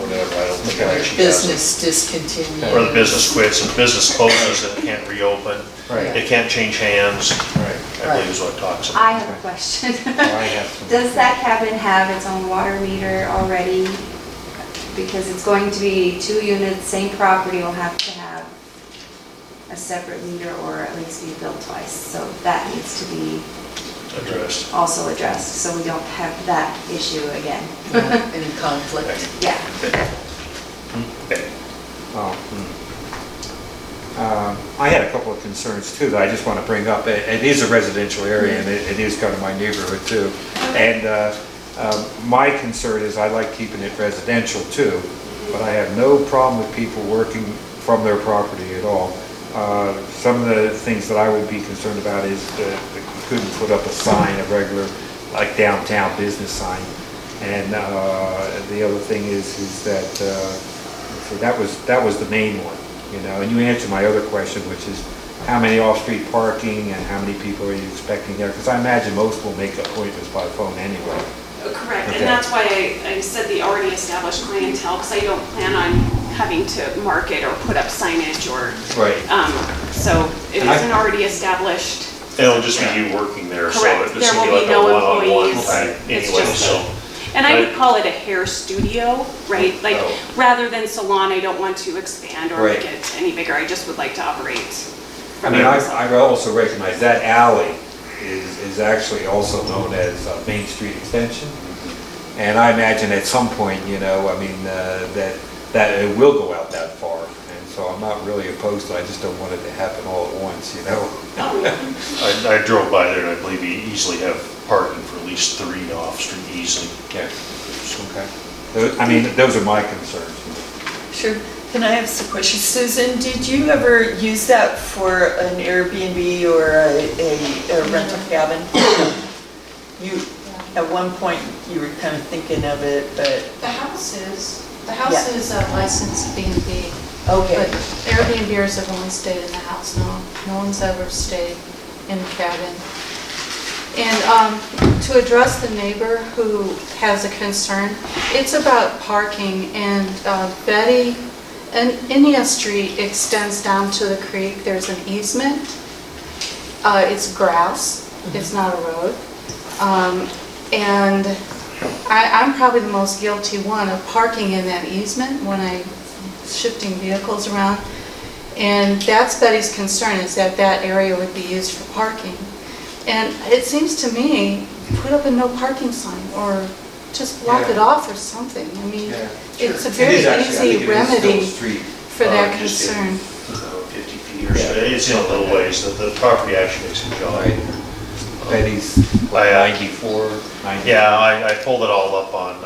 whatever. I don't think it actually has. business discontinued. Or the business quits, if the business closes, it can't reopen. Right. It can't change hands, Right. I believe is what it talks about. I have a question. I have some. Does that cabin have its own water meter already? Because it's going to be 2 units, same property will have to have a separate meter or at least be billed twice. So that needs to be Addressed. also addressed, so we don't have that issue again. In conflict. Yeah. Okay. Oh, I had a couple of concerns too that I just want to bring up. It is a residential area and it is kind of my neighborhood too. And my concern is I like keeping it residential too, but I have no problem with people working from their property at all. Some of the things that I would be concerned about is that you couldn't put up a sign, a regular, like downtown business sign. And the other thing is that, so that was the main one, you know. And you answered my other question, which is how many off-street parking and how many people are you expecting there? Because I imagine most will make appointments by phone anyway. Correct, Okay. and that's why I said the already established clientele, because I don't plan on having having to market or put up signage or, Right. so it And I- isn't already established. It'll just be you working there, so Correct. it's There gonna be will like be a no one-on-one employees. thing It's anyway, just so. And I would call it a hair studio, right? Like, Oh. rather than salon, I don't want to expand or make Right. it any bigger. I just would like to operate I from mean, there. I also recognize that alley is actually also known as Main Street Extension. And I imagine at some point, you know, I mean, that it will go out that far. And so I'm not really opposed to it, I just don't want it to happen all at once, you know? I drove by there and I believe you easily have parking for at least 3 off-street easily. Yeah. Okay. I mean, those are my concerns. Sure. Can I have some questions? Susan, did you ever use that for an Airbnb or a rental cabin? You, at one point, you were kind of thinking of it, but, The house is a licensed B&B, but okay. Airbnbers have only stayed in the house, no one's ever stayed in the cabin. And to address the neighbor who has a concern, it's about parking, and Betty, and India Street extends down to the creek. There's an easement. It's grass, it's not a road. And I'm probably the most guilty one of parking in that easement when I'm shifting vehicles around. And that's Betty's concern, is that that area would be used for parking. And it seems to me, put up a no parking sign or just block it off or something. I mean, it's a very easy remedy for that Just concern. 50 feet or so, it's in a little ways, the property actually makes a jog. Right. Betty's like 94, 90. Yeah, I pulled it all up on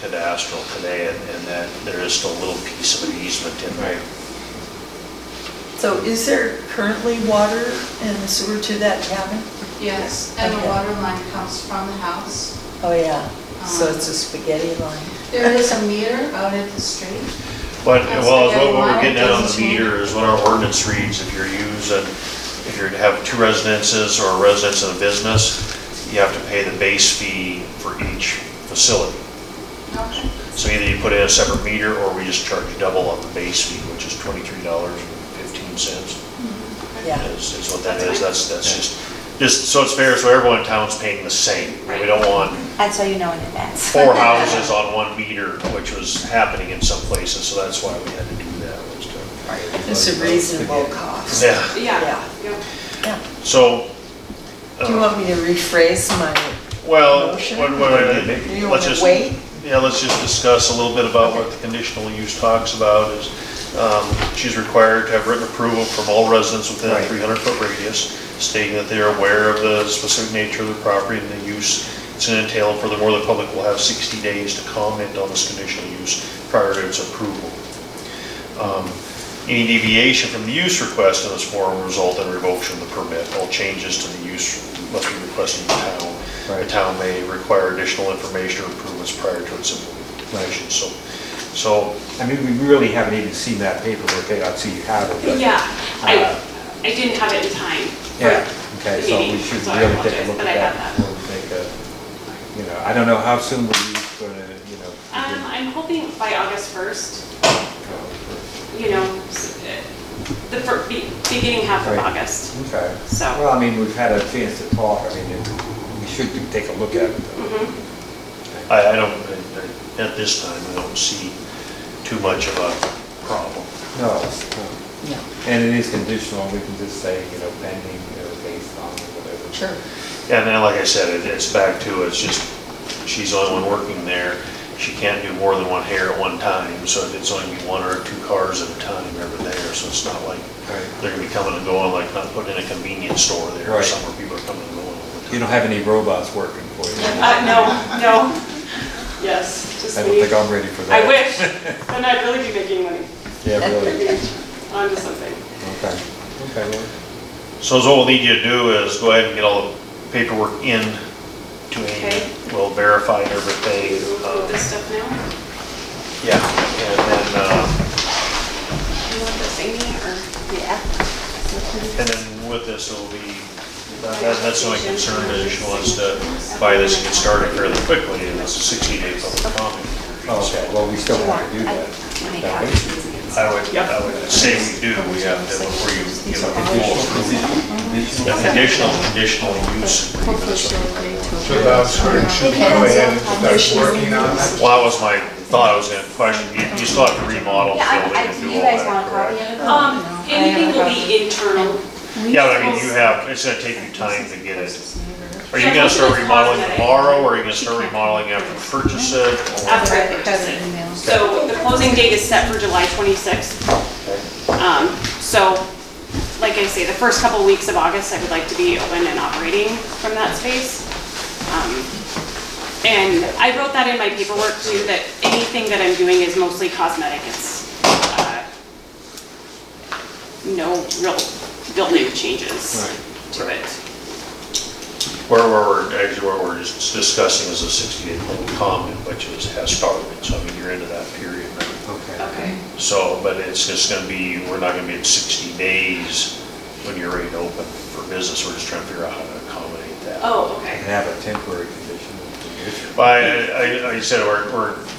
Cadastral today, and that there is still a little piece of an easement in there. So is there currently water and sewer to that cabin? Yes, and the Okay. water line comes from the house. Oh, yeah. So it's a spaghetti line. There is a meter out at the street. But, That's well, the what we're line, getting at on the doesn't change. meter is what our ordinance reads, if you have 2 residences or a residence and a business, you have to pay the base fee for each facility. Okay. So either you put in a separate meter, or we just charge double on the base fee, which is $23.15. Yeah. Is what that is, that's just so it's fair, so everyone in town's paying the same. We don't want And so you know in advance. 4 houses on 1 meter, which was happening in some places, so that's why we had to do that. was to- It's a reasonable cost. Yeah, Yeah, yeah. so, Do you want me to rephrase my, well, Motion? do you want let's to just, wait? yeah, let's just discuss a little bit about what the conditional use talks about is, she's required to have written approval from all residents within a Right. 300-foot radius, stating that they are aware of the specific nature of the property and the use it's going to entail. Furthermore, the public will have 60 days to comment on this conditional use prior to its approval. Any deviation from the use request in this form will result in revocation of the permit. All changes to the use must be requested in the town. The Right. town may require additional information or improvements prior to its implementation. So, I mean, we really haven't even seen that paperwork yet. I'd see you have it. but, Yeah, uh, I didn't have it in time. for Yeah, okay, the so we meeting, should so I really take a apologize, look but at I that have before we make a, you know, I don't know how soon we're gonna, you know. begin. I'm hoping by August 1st, you know, beginning half of Right. August, Okay. so. Well, I mean, we've had a chance to talk, I mean, we should take a look at it. Mhm. I don't, at this time, I don't see too much of a problem. No, No. and it is conditional, we can just say, you know, pending, you know, based on whatever. Sure. And then, like I said, it's back to, it's just, she's the only one working there. She can't do more than 1 hair at one time, so it's only be 1 or 2 cars at a time ever there. So it's not like Right. they're gonna be coming and going, like not putting in a convenience store there, or Right. somewhere people are coming and going all the time. You don't have any robots working for you? No. Yes, just I don't me. think I'm ready for that. I wish, then I'd really be making money. Yeah, really, Onto something. okay, okay, well, So what we'll need you to do is go ahead and get all the paperwork in to Amy. Okay. We'll verify everything. We'll do this stuff now. Yeah, and then, You want this, Amy, or? Yeah. and then with this, it'll be, that's the only concern is she wants to buy this and get started fairly quickly, and it's a 60-day public comment. okay, well, we still want to do that. Make That out way. easy. I would say we do, we have to, before you give a full approval. A conditional use agreement. So that should we go ahead and start working on that? Well, that was my thought, I was gonna question, you still have to remodel the building and Do do you all guys want a that, copy correct? of it? Anything will be internal. Yeah, but I mean, you have, it's gonna take you time to get it. Are you gonna start remodeling tomorrow, or are you gonna start remodeling after you purchase it? or- After I purchase it. So the closing date is set for July 26th. So, like I say, the first couple weeks of August, I would like to be open and operating from that space. And I wrote that in my paperwork too, that anything that I'm doing is mostly cosmetic. It's no real building changes to it. What we're just discussing is a 60-day public comment, which has started, so I mean, you're into that period now. Okay. Okay. So, but it's just gonna be, we're not gonna be at 60 days when you're ready to open for business, we're just trying to figure out how to accommodate that. Oh, And okay. have a temporary condition. But I said,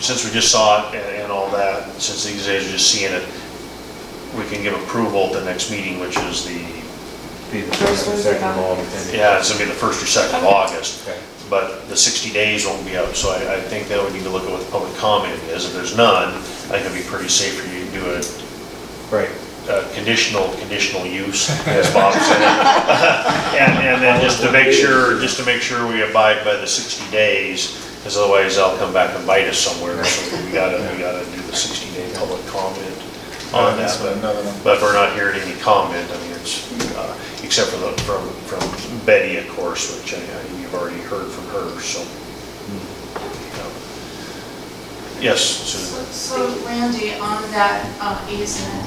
since we just saw it and all that, since these guys are just seeing it, we can give approval at the next meeting, which is Be the first and second of August. yeah, it's gonna be the 1st or 2nd of August. Okay. But the 60 days won't be out, so I think that we need to look at what the public comment is. If there's none, I think it'd be pretty safe for you to do Right. a conditional use, as Bob said. And then just to make sure we abide by the 60 days, because otherwise they'll come back and bite us somewhere. So we gotta do the 60-day public comment on that. But if we're not hearing any comment, I mean, it's, except for from Betty, of course, which you've already heard from her, so. Yes, Susan? So Randy, on that easement,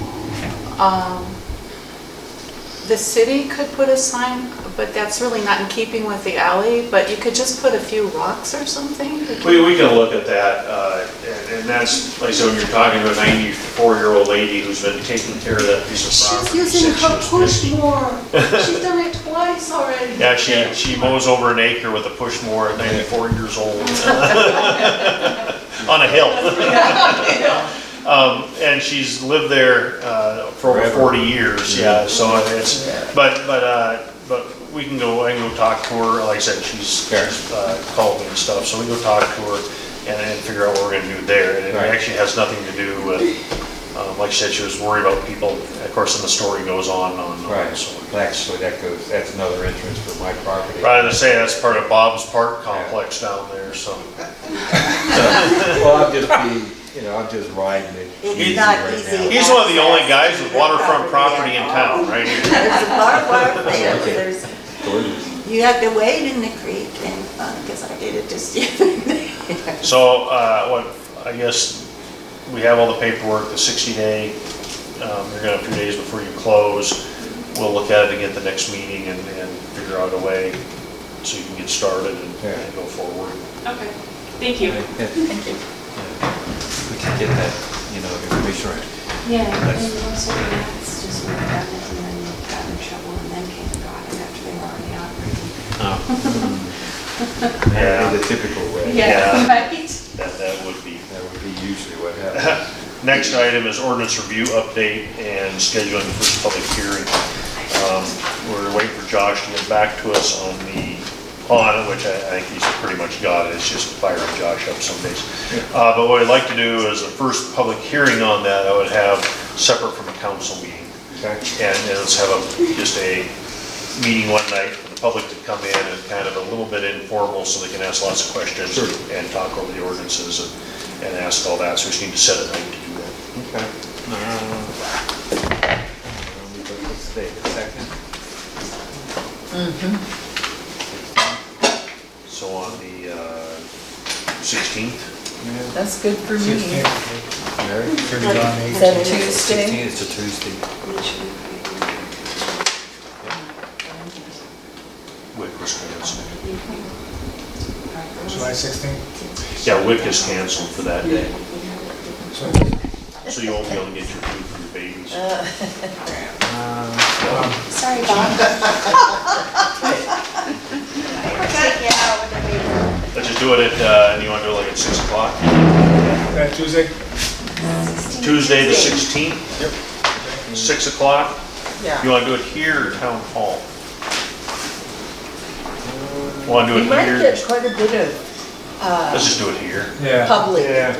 the city could put a sign, but that's really not in keeping with the alley, but you could just put a few rocks or something? We can look at that, and that's, like I said, when you're talking to a 94-year-old lady who's been taking care of that piece of property. She's using since her she was 50. push mower. She's done it twice already. Yeah, she mows over an acre with a push mower at 94 years old. On a hill. And she's lived there for over 40 years, yeah, so it's, but we can go, I can go talk to her, like I said, she's called me and stuff, so we can go talk to her and figure out what we're gonna do there. And it actually has nothing to do with, like I said, she was worried about people, of course, and the story goes on and on. Right. So, Actually, that's another entrance for my property. rather than say that's part of Bob's Park complex down there, so. Well, I'll just ride it. It's not easy. He's one of the only guys with waterfront property in town, right here. There's a barbed wire fence, Okay. there's, Gorgeous. you have to wade in the creek, and, because I did it just the other day. So, I guess we have all the paperwork, the 60-day, you're gonna have 2 days before you close. We'll look at it again at the next meeting and figure out a way so you can get started and go forward. Okay. Thank you. Thank you. We can get that, information right. Yeah, and most of the that's just what got it and then got in trouble and then came and got it after they were already operating. Yeah. The typical way. Yeah. Right? That would be. That would be usually what happens. Next item is ordinance review update and scheduling the first public hearing. We're waiting for Josh to get back to us on it, which I think he's pretty much got it. It's just firing Josh up some days. But what I'd like to do is the first public hearing on that, I would have separate from a council meeting. Okay. And let's have just a meeting one night for the public to come in and kind of a little bit informal so they can ask lots of questions and talk over the ordinances and ask all that. So we just need to set a night to do that. Okay. Let's take a second. So on the 16th, That's good for me. Mary, turn it on Is that Tuesday? 16th is a Tuesday. WIC was canceled. July 16th? Yeah, WIC is canceled for that day, So, so you won't be able to get your food for your babies. Sorry, Bob. Let's just do it at, you want to do it like at 6 o'clock? Tuesday? 16 Tuesday the 16th, Yep. 6 o'clock. Yeah. You wanna do it here or town hall? Wanna do We it might here? get quite a bit of Let's just do it here. Yeah. public Yeah.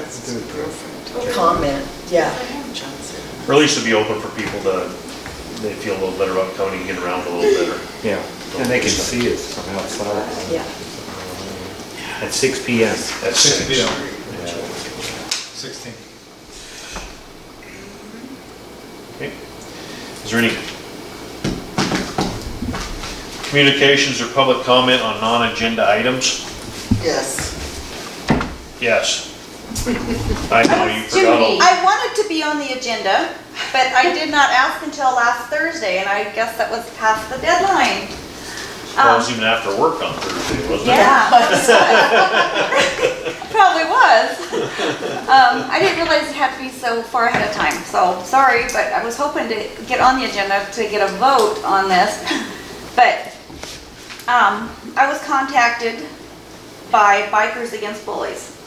comment, yeah. Or at least it'll be open for people to, they feel a little better about coming and getting around a little better. Yeah, and they can see it from outside. Yeah. At 6 PM. At 6 6. p.m. Yeah. 16. Okay. Is there any communications or public comment on non-agenda items? Yes. Yes. I know you forgot all. I wanted to be on the agenda, but I did not ask until last Thursday, and I guess that was past the deadline. Well, it was even after work on Thursday, wasn't it? Yeah, probably was. I didn't realize it had to be so far ahead of time, so sorry, but I was hoping to get on the agenda to get a vote on this. But I was contacted by Bikers Against Bullies.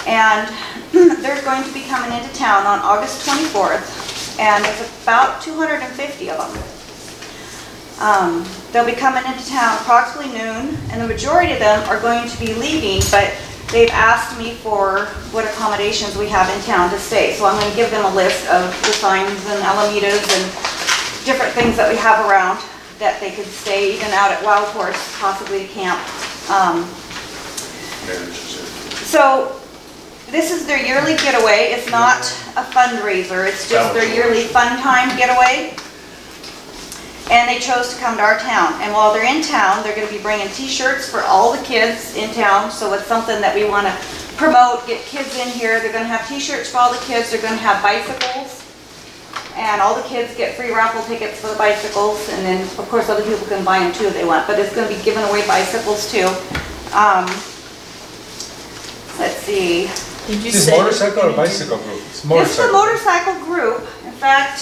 And they're going to be coming into town on August 24th, and there's about 250 of them. They'll be coming into town approximately noon, and the majority of them are going to be leaving, but they've asked me for what accommodations we have in town to stay. So I'm going to give them a list of the signs and Alamedas and different things that we have around that they could stay, even out at Wild Horse, possibly to camp. So this is their yearly getaway. It's not a fundraiser, it's just their yearly fun time getaway. And they chose to come to our town. And while they're in town, they're going to be bringing t-shirts for all the kids in town. So it's something that we want to promote, get kids in here. They're going to have t-shirts for all the kids. They're going to have bicycles. And all the kids get free raffle tickets for the bicycles. And then, of course, other people can buy them too if they want. But it's going to be giving away bicycles too. Let's see. Did you Is this say? motorcycle or bicycle group? It's This is a motorcycle. motorcycle group. In fact,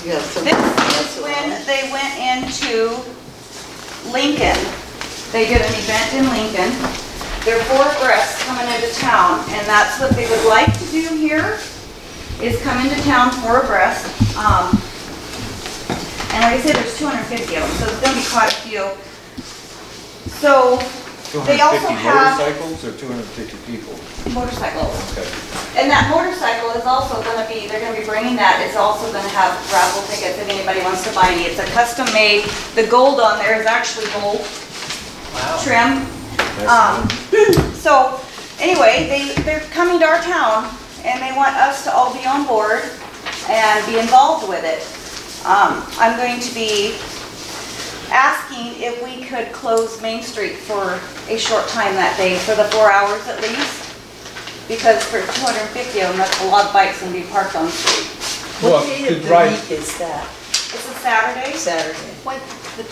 Yes. this is when they went into Lincoln. They did an event in Lincoln. There are 4 abreast coming into town, and that's what they would like to do here, is come into town 4 abreast. And like I said, there's 250 of them, so it's gonna be quite a few. So, they also 250 have motorcycles or 250 people? motorcycles. Okay. And that motorcycle is also gonna be, they're gonna be bringing that, it's also gonna have raffle tickets if anybody wants to buy any. It's a custom made, the gold on there is actually gold trim. So, anyway, they're coming to our town, and they want us to all be on board and be involved with it. I'm going to be asking if we could close Main Street for a short time that day, for the 4 hours at least. Because for 250 of them, that's a lot of bikes going to be parked on the street. Well, What day could of the ride- week is that? It's a Saturday, Saturday. what, the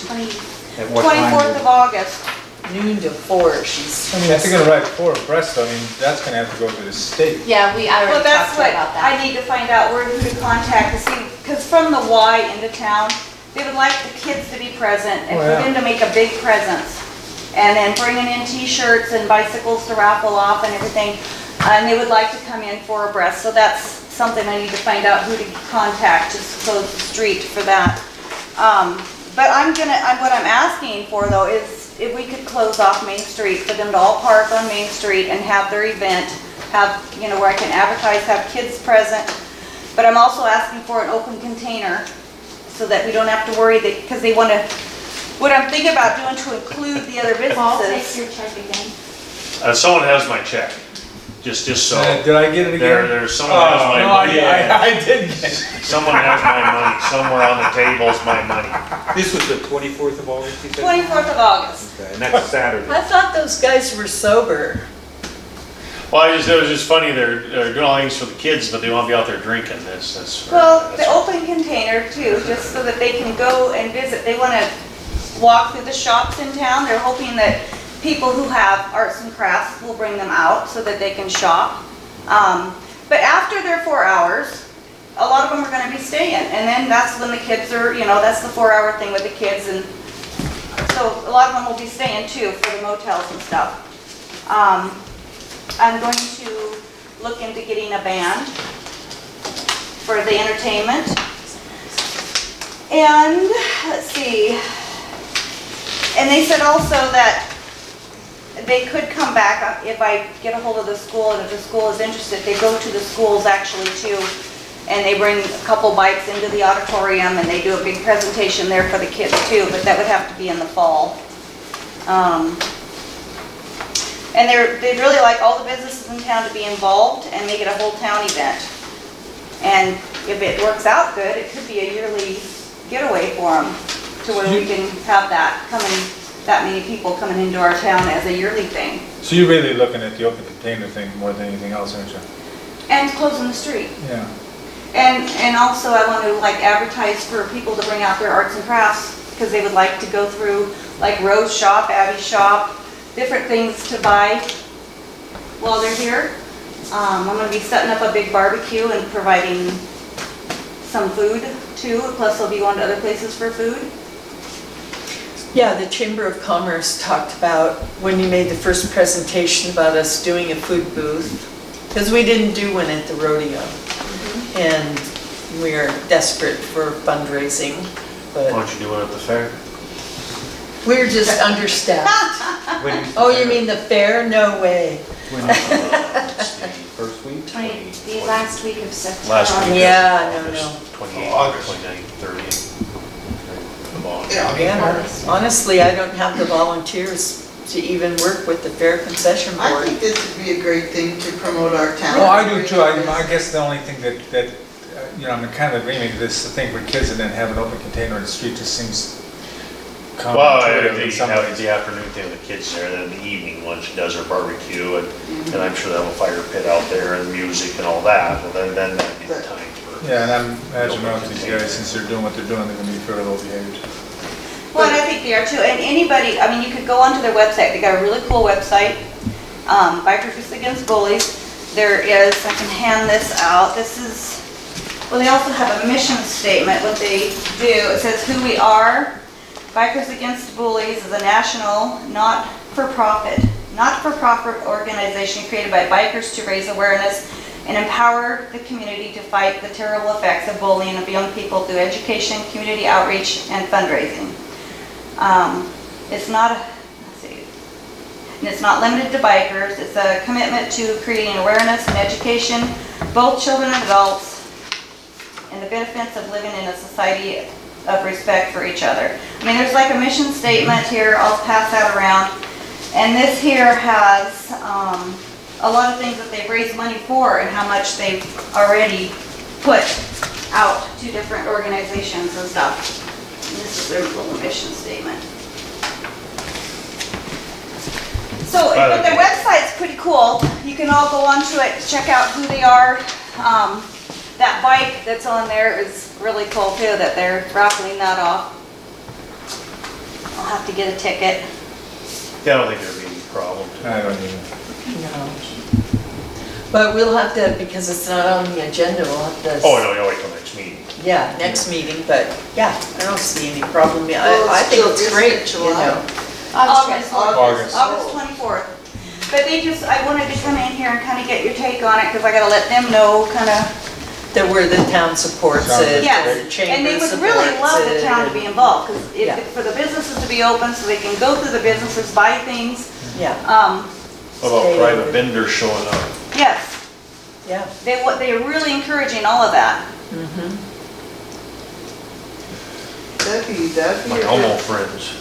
At what time 24th of August. Noon to 4, she's. I mean, if you're gonna ride 4 abreast, I mean, that's gonna have to go to the state. Yeah, I Well, already that's talked to her what about that. I need to find out, who to contact to see, because from the Y into town, they would like the kids to be present and Oh, for yeah. them to make a big presence. And then bringing in t-shirts and bicycles to raffle off and everything. And they would like to come in 4 abreast, so that's something I need to find out who to contact to close the street for that. But what I'm asking for though is if we could close off Main Street for them to all park on Main Street and have their event, have, where I can advertise, have kids present. But I'm also asking for an open container so that we don't have to worry that, because they want to, what I'm thinking about doing to include the other businesses. your check again. Someone has my check, just so. Did I get it again? There's someone has my Oh, no, money. I did get it. Someone has my money, somewhere on the table's my money. This was the 24th of August, you said? 24th of August. Okay, and that's Saturday. I thought those guys were sober. Well, it was just funny, they're doing all things for the kids, but they want to be out there drinking, that's. Well, the open container too, just so that they can go and visit. They want to walk through the shops in town. They're hoping that people who have arts and crafts will bring them out so that they can shop. But after their 4 hours, a lot of them are going to be staying. And then that's when the kids are, that's the 4-hour thing with the kids. And so a lot of them will be staying too for the motels and stuff. I'm going to look into getting a band for the entertainment. And, let's see, and they said also that they could come back if I get a hold of the school, and if the school is interested, they go to the schools actually too, and they bring a couple bikes into the auditorium, and they do a big presentation there for the kids too, but that would have to be in the fall. And they'd really like all the businesses in town to be involved and make it a whole town event. And if it works out good, it could be a yearly getaway for them, to where we can have that many people coming into our town as a yearly thing. So you're really looking at the open container thing more than anything else, aren't you? And closing the street. Yeah. And also I want to like advertise for people to bring out their arts and crafts, because they would like to go through like Rose Shop, Abby's Shop, different things to buy while they're here. I'm going to be setting up a big barbecue and providing some food too, plus they'll be going to other places for food. Yeah, the Chamber of Commerce talked about, when you made the first presentation about us doing a food booth, because we didn't do one at the rodeo. And we're desperate for fundraising, Why but don't you do it at the fair? we're just understaffed. Oh, you mean the fair? No way. It's the first week? The last week of September. Last week. Yeah, no. 28th, August. 29th, 30th. Of August. Yeah, I mean, Yeah, honestly, I don't have the volunteers to even work with the fair concession I board. think this would be a great thing to promote our town. Well, I do too. I guess the only thing that you know, I'm in kind of agreement with this, the thing for kids and then have an open container in the street just seems Well, counterintuitive I in think some have ways. the afternoon thing with the kids there, and then the evening when she does her barbecue, and I'm sure they'll have a fire pit out there and music and all that, well, then that'd be the time for. Yeah, and I'm imagining most of these guys, since they're doing what they're doing, they're gonna be fairly low behaved. Well, and I think they are too, and anybody, I mean, you could go onto their website, they got a really cool website, Bikers Against Bullies. There is, I can hand this out, this is, well, they also have a mission statement, what they do, it says who we are. Bikers Against Bullies is a national, not-for-profit organization created by bikers to raise awareness and empower the community to fight the terrible effects of bullying of young people through education, community outreach, and fundraising. It's not, let's see, and it's not limited to bikers. It's a commitment to creating awareness and education, both children and adults, and the benefits of living in a society of respect for each other. I mean, there's like a mission statement here. I'll pass that around. And this here has a lot of things that they've raised money for and how much they've already put out to different organizations and stuff. And this is their little mission statement. So, but their website's pretty cool. You can all go onto it, check out who they are. That bike that's on there is really cool too, that they're raffling that off. I'll have to get a ticket. Yeah, I don't think there'd be any problem. I don't even. No. But we'll have to, because it's not on the agenda, we'll have to. Oh, no, you wait till next meeting. Yeah, next meeting, but yeah, I don't see any problem. Well, I think still, it's isn't great, it you July? know. August. August. 24th. But I wanted to come in here and kind of get your take on it, because I gotta let them know kind of. That where the town supports it, Yes, where the chamber and they would supports really love the it, town to be involved, because Yeah. for the businesses to be open, so they can go through the businesses, buy things. Yeah, How about Stay private open. vendors showing up? Yes, yeah. they're really encouraging all of that. Mhm. That'd be My a homo good- friends.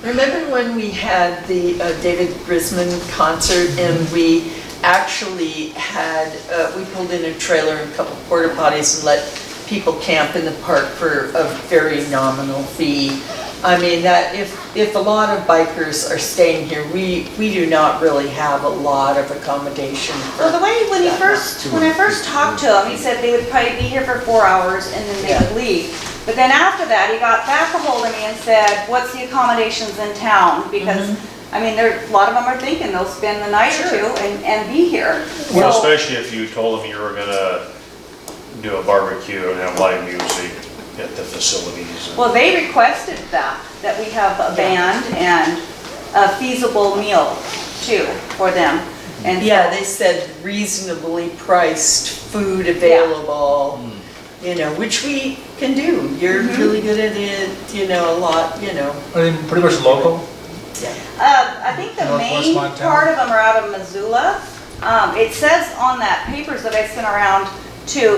Remember when we had the David Grisman concert and we actually had, we pulled in a trailer and a couple porta potties and let people camp in the park for a very nominal fee. I mean, that if a lot of bikers are staying here, we do not really have a lot of accommodation for. Well, the way when I first talked to him, he said they would probably be here for 4 hours and then they would leave. But then after that, he got back a hold of me and said, what's the accommodations in town? Because, I mean, a lot of them are thinking they'll spend the night or two and be here. Well, So- especially if you told them you were gonna do a barbecue and have live music at the facilities. Well, they requested that we have a band and a feasible meal too for them. And Yeah, they said reasonably priced food available, you know, which we can do. You're really good at it, you know, a lot, you know. I mean, pretty much local. I think the Northwest main Montana. part of them are out of Missoula. It says on that papers that I sent around to,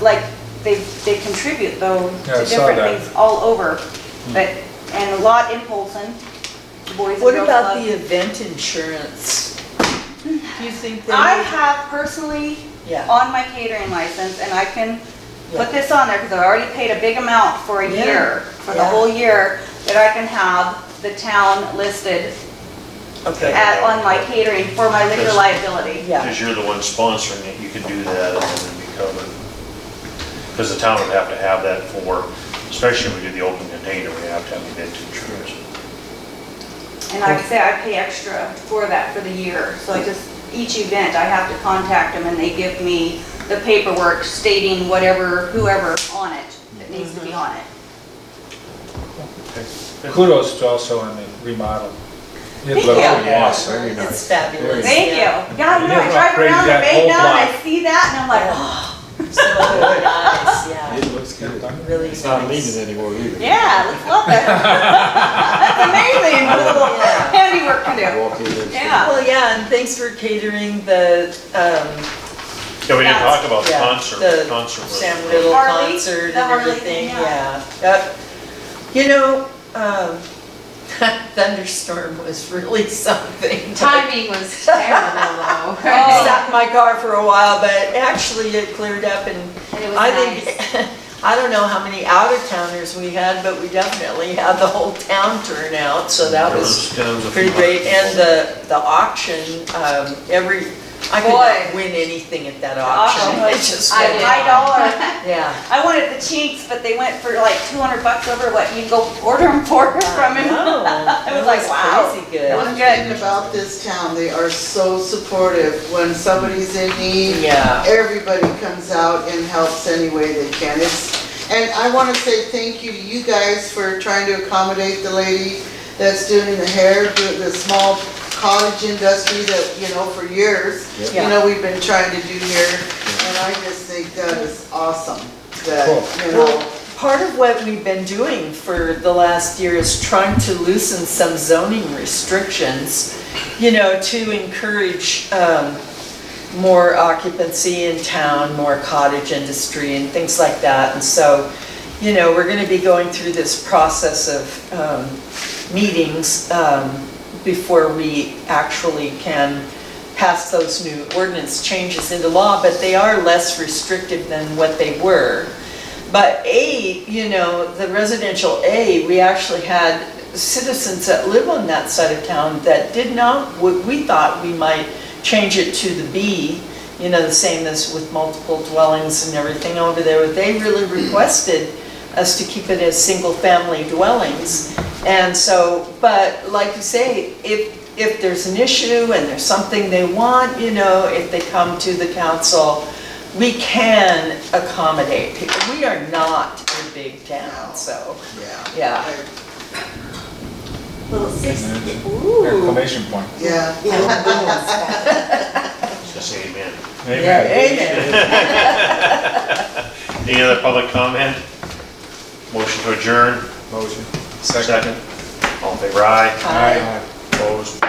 like, they contribute though Yeah, I to saw different that. things all over. But, and a lot in Polson, the Boys and What Girls about Club. the event insurance? Do you think they? I have personally Yeah. on my catering license, and I can Yeah. put this on there because I already paid a big amount for a Yeah. year, for the Yeah. whole year, that I can have the town listed Okay. on my catering for my liquor liability. Yeah. Because you're the one sponsoring it, you can do that and then it'd be covered. Because the town would have to have that for, especially when we do the open container, we have to have event insurance. And like I say, I pay extra for that for the year. So I just, each event, I have to contact them and they give me the paperwork stating whatever, whoever on it that needs to be on it. Kudos to also on the remodel. You Thank look you. awesome. Very nice. It's fabulous. Thank you. Yeah. Yeah, you know, I Yeah, drive upgraded around the that bay whole now and I block. see that and I'm like, Yeah. oh, So nice, yeah. It looks good. Really It's not nice. leaning anymore either. yeah, let's love it. That's amazing, what a little Yeah. handiwork to do. Walk in there. Yeah. Well, yeah, and thanks for catering the, Yeah, we didn't talk about the yeah, concert. the Concert was- Sam Riddle Harley, concert the and Harley everything, thing, yeah. Yep. You know, thunderstorm was really something. Timing was terrible though. I sat in my car for a while, but actually it cleared up and And it was I nice. think, I don't know how many out-of-towners we had, but we definitely had the whole town turn out, so that was There was a pretty few great. hundred And the auction, I could Boy. not win anything at that auction. auction It was just $5. went- Yeah. I wanted the Chinks, but they went for like $200 over what you go order them for from him. No, I was like, wow. Crazy It good. was One good. thing about this town, they are so supportive. When somebody's in need, Yeah. everybody comes out and helps any way they can. And I want to say thank you to you guys for trying to accommodate the lady that's doing the hair, the small cottage industry that, you know, for years, Yeah. you know, we've been trying to do here. And I just think that is awesome, that, you know. Well, part of what we've been doing for the last year is trying to loosen some zoning restrictions, you know, to encourage more occupancy in town, more cottage industry and things like that. And so, you know, we're gonna be going through this process of meetings before we actually can pass those new ordinance changes into law, but they are less restrictive than what they were. But A, you know, the residential A, we actually had citizens that live on that side of town that did not, we thought we might change it to the B, you know, the same as with multiple dwellings and everything over there. They really requested us to keep it as single-family dwellings. And so, but like you say, if there's an issue and there's something they want, you know, if they come to the council, we can accommodate people. We are not a big town, so, yeah. Little six. Exclamation point. Yeah. Just say amen. Amen. Any other public comment? Motion to adjourn? Motion. Second. All in favor, aye. Aye. Opposed?